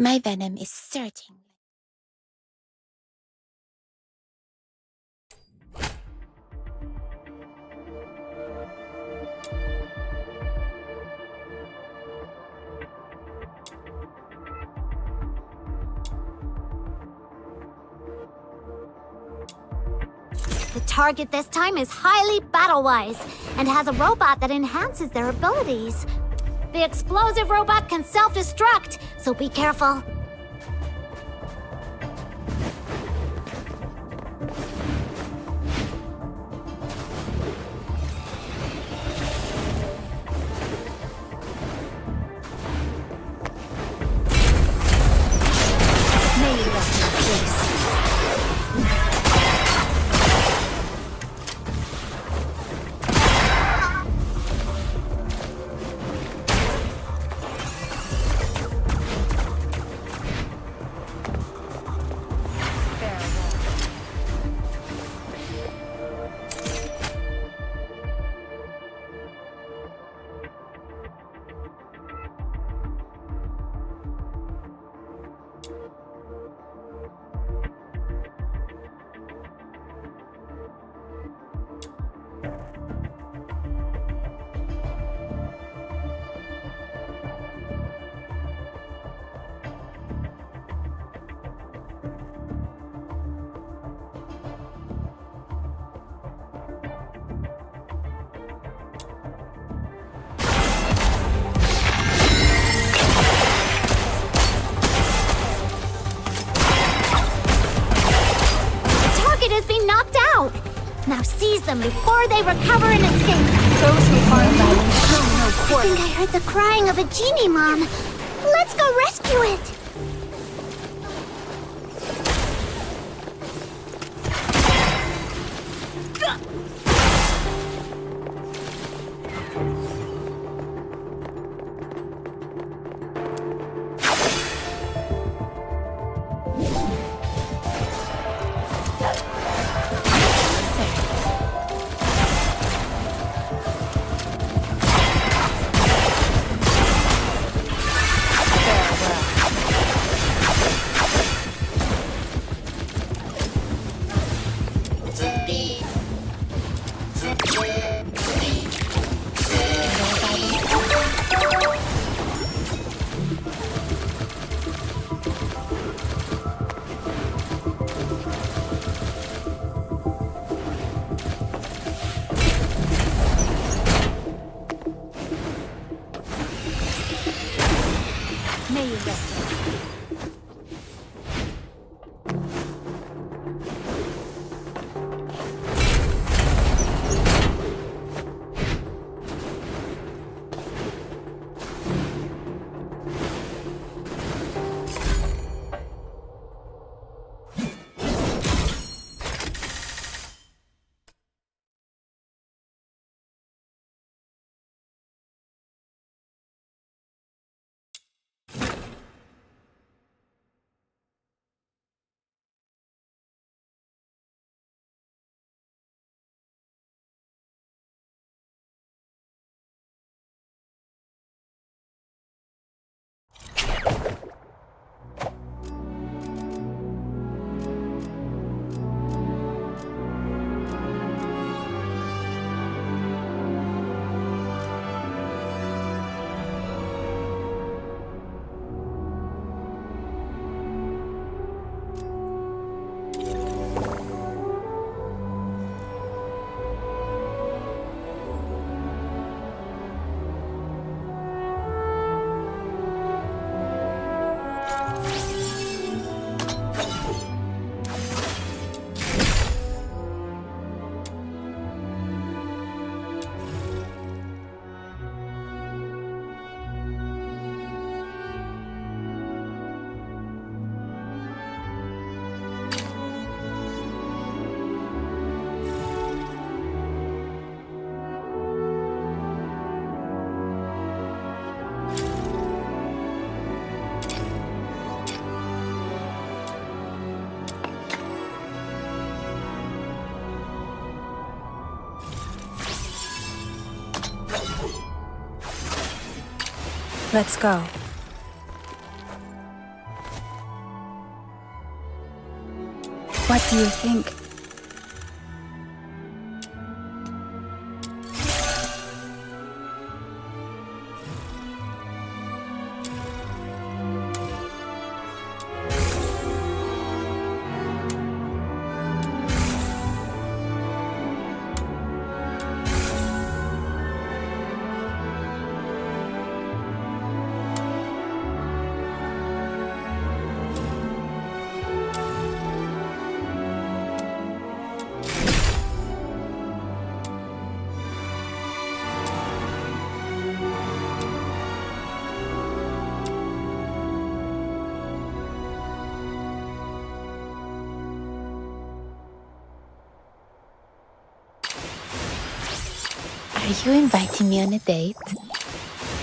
My venom is certain. The target this time is highly battle-wise and has a robot that enhances their abilities. The explosive robot can self-destruct, so be careful. May you rest in peace. Has been knocked out. Now seize them before they recover and escape. Those who harm violence know no quarter. I think I heard the crying of a genie, Mom. Let's go rescue it. May you rest in peace. Let's go. What do you think? Are you inviting me on a date?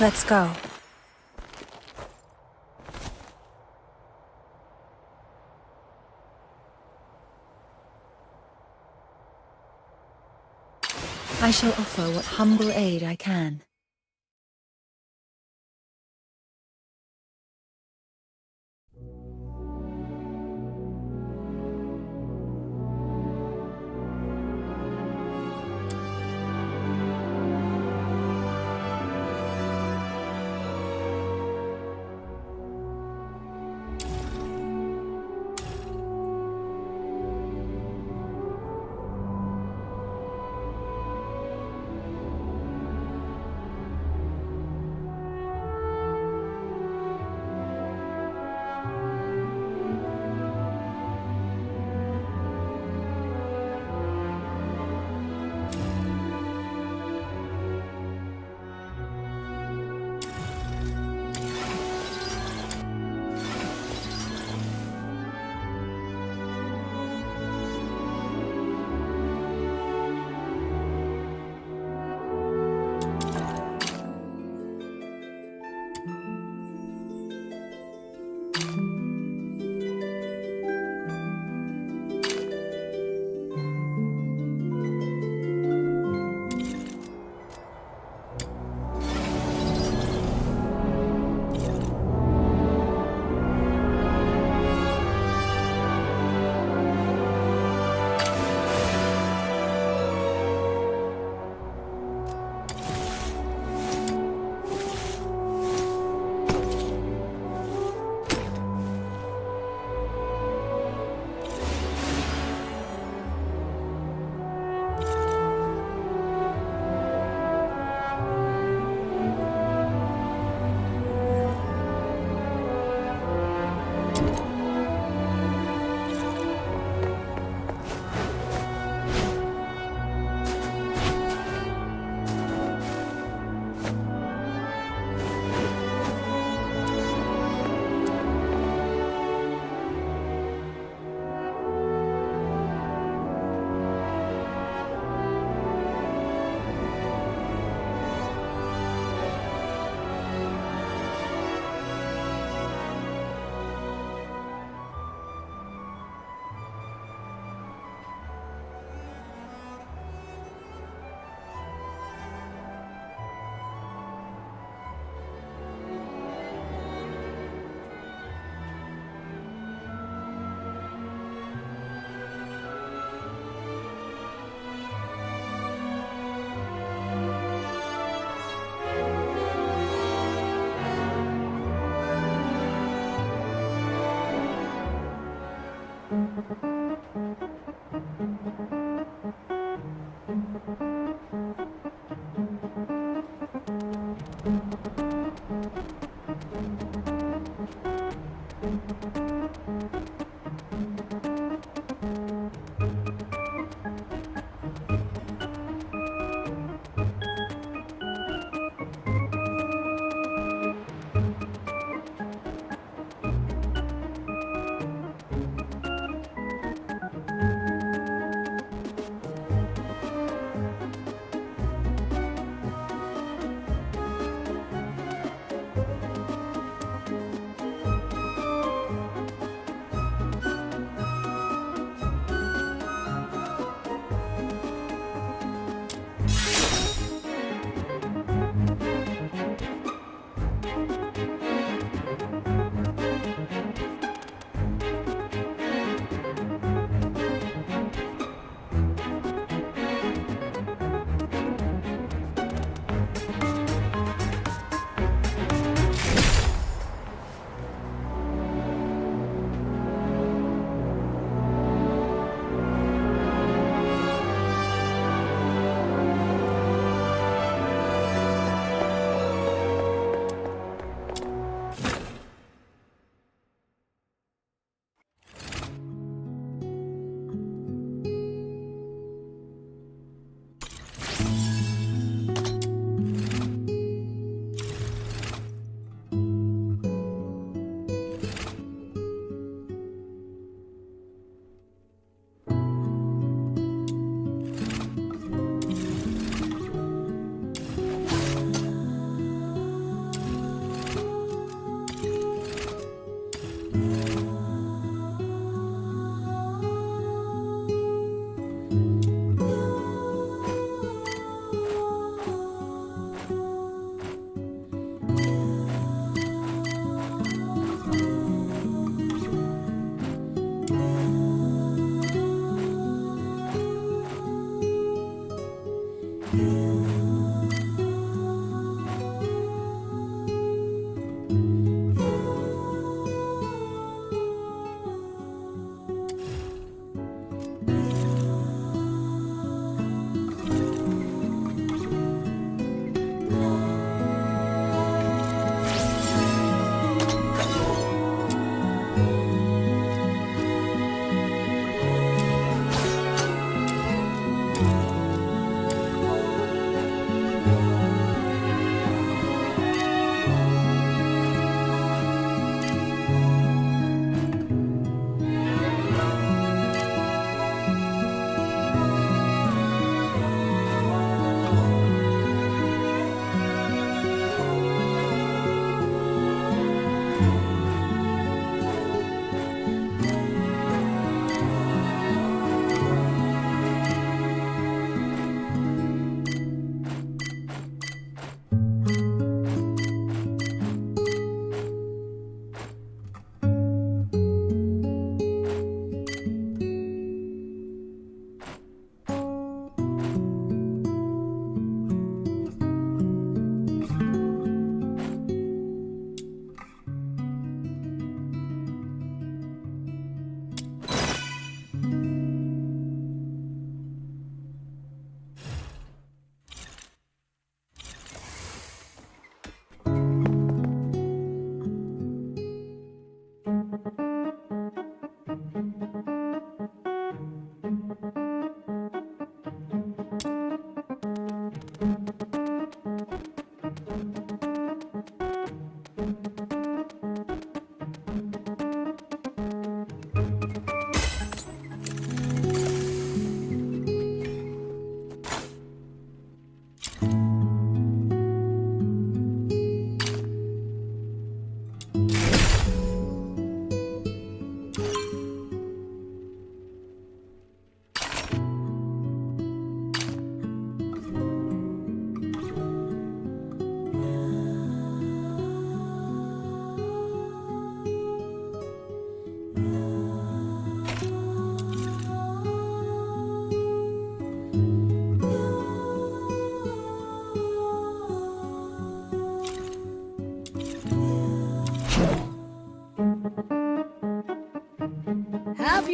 Let's go. I shall offer what humble aid I can.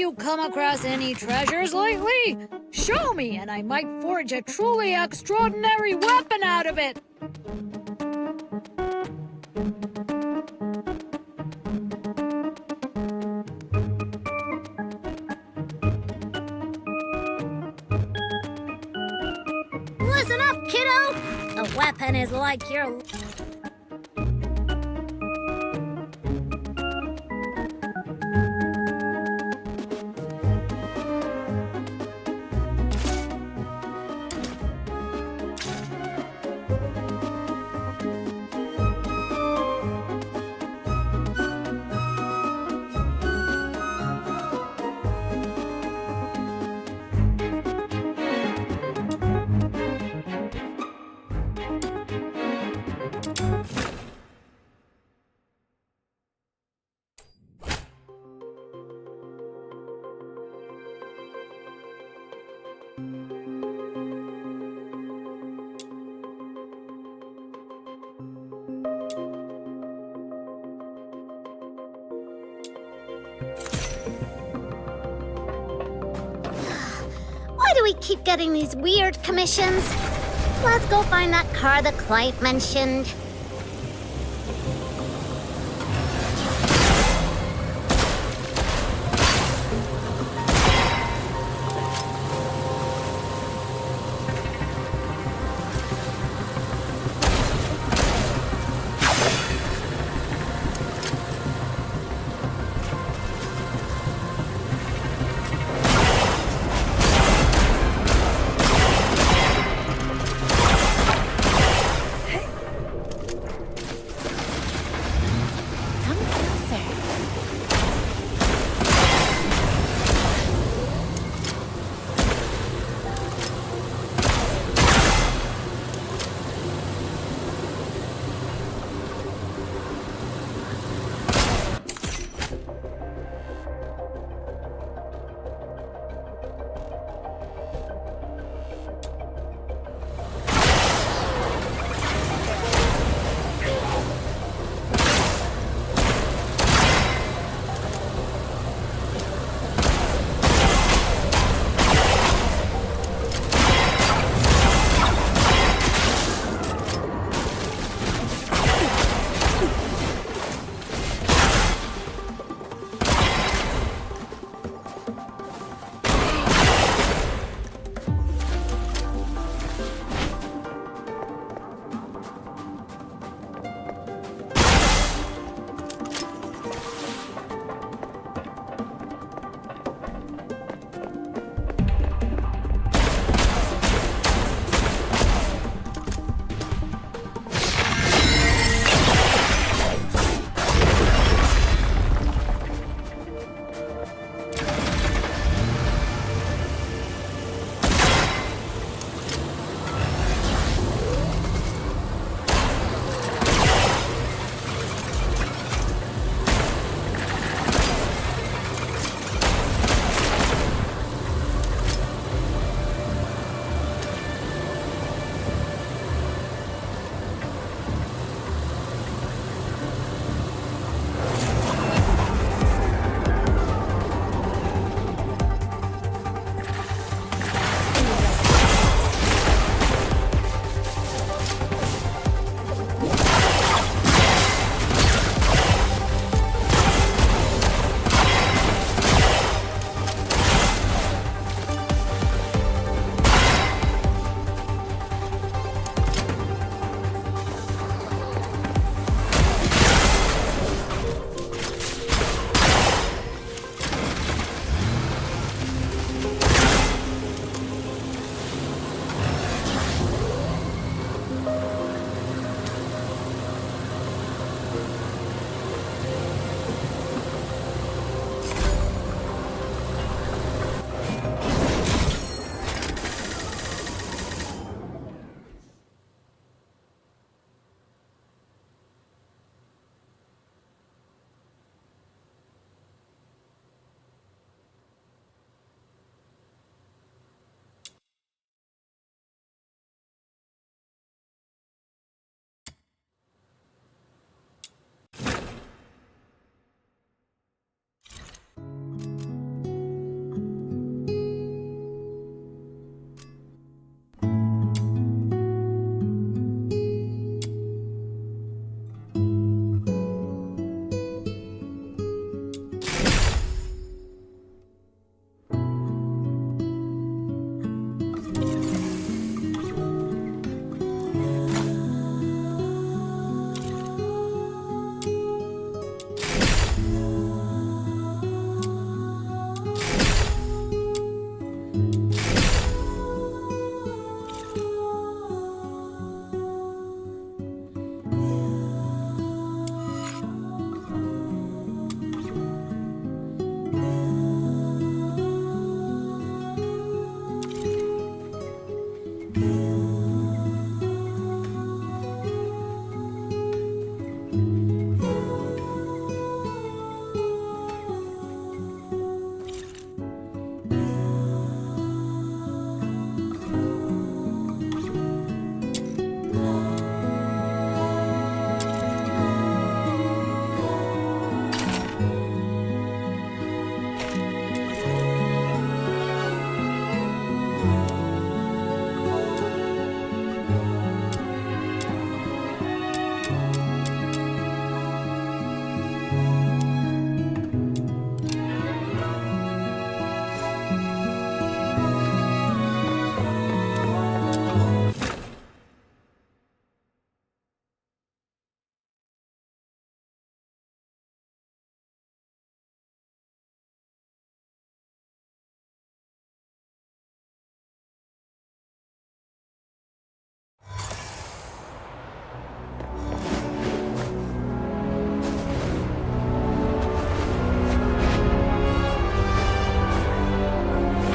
you come across any treasures lately? Show me, and I might forge a truly extraordinary weapon out of it. Listen up, kiddo! A weapon is like your... Why do we keep getting these weird commissions? Let's go find that car that Clyde mentioned.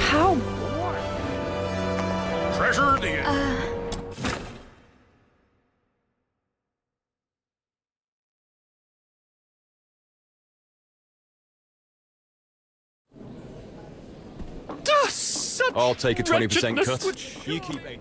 How? Treasure the I'll take a 20% wretchedness cut. which- You keep 80.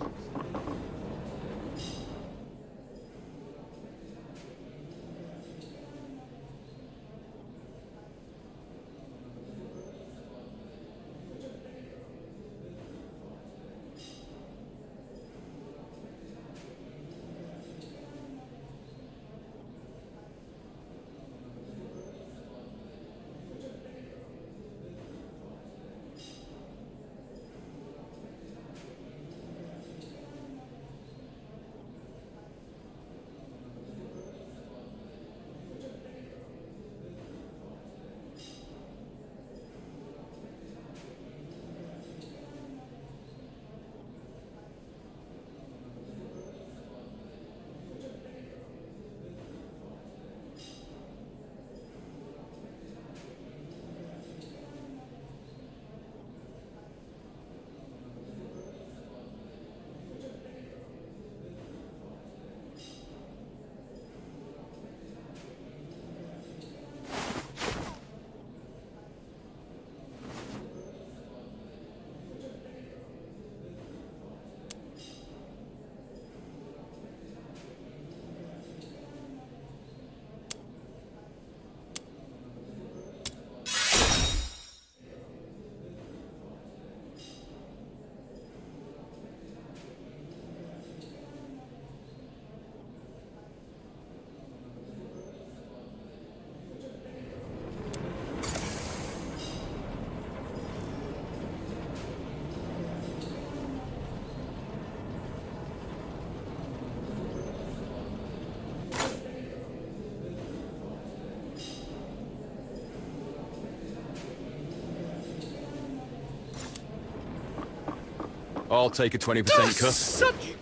I'll take a 20% cut. Such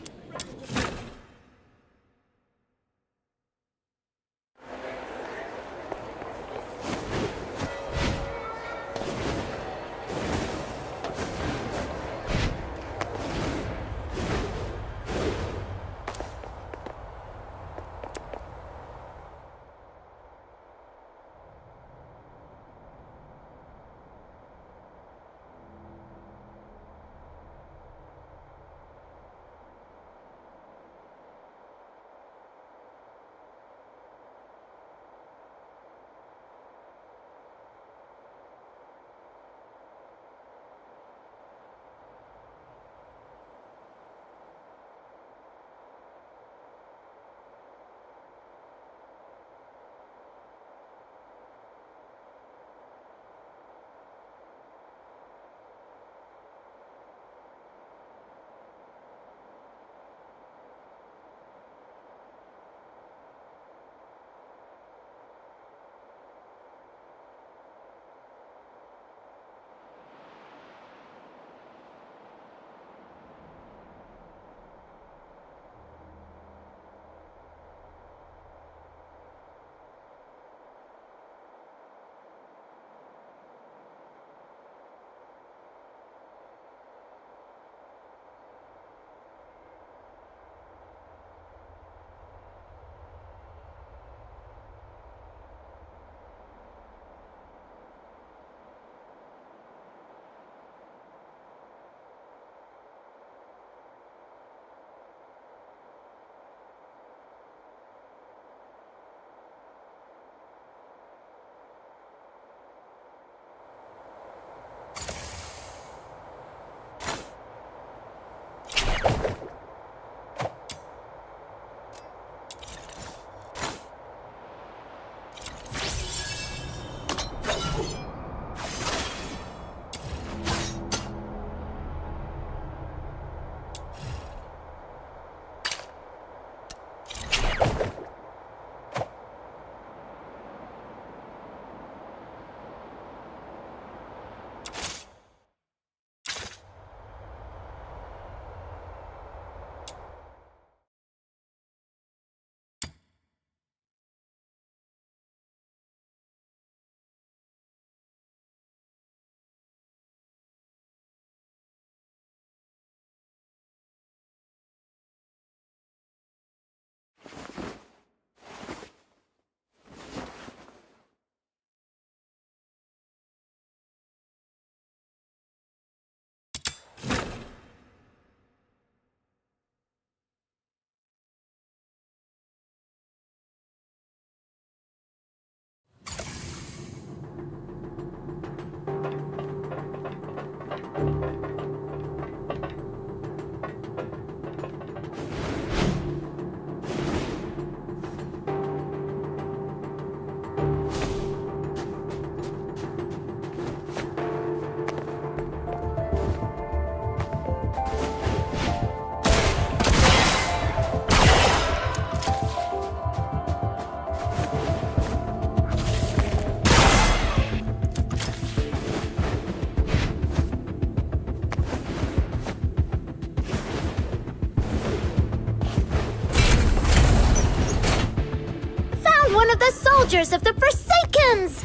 one of the soldiers of the Forsakens!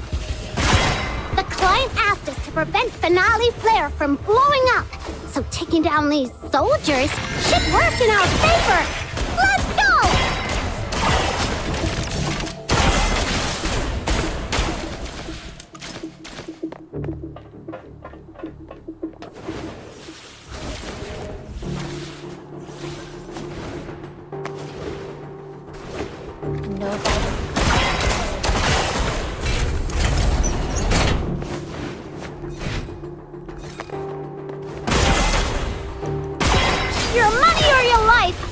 The client asked us to prevent Finale Flare from blowing up, so taking down these soldiers should work in our favor! Let's go! Your money or your life!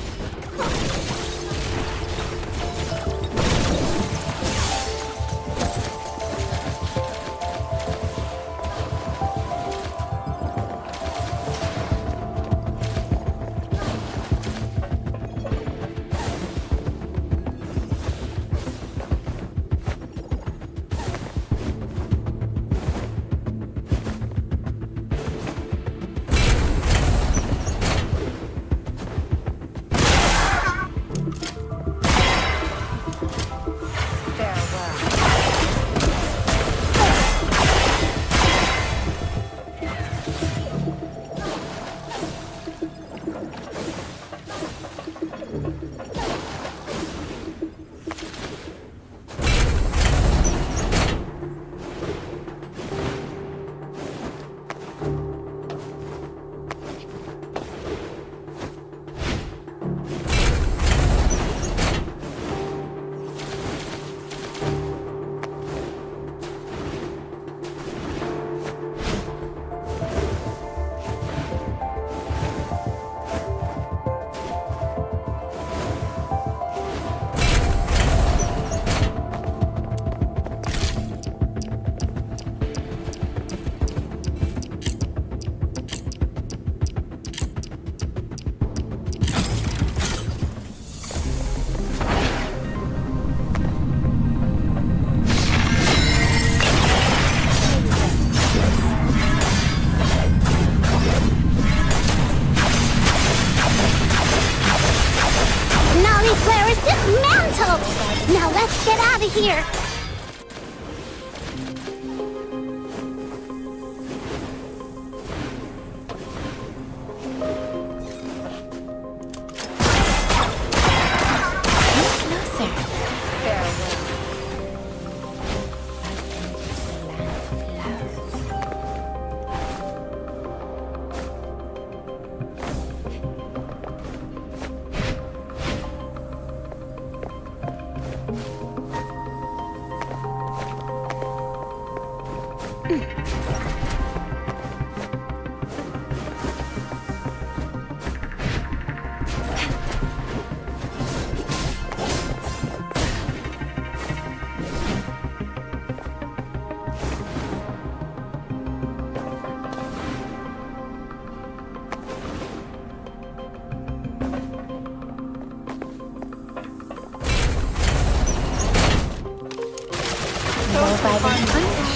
Now let's get out of here!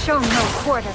Show no quarter.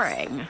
boring.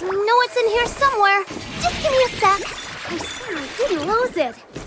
know it's in here somewhere. Just give me a sec. I swear I didn't lose it.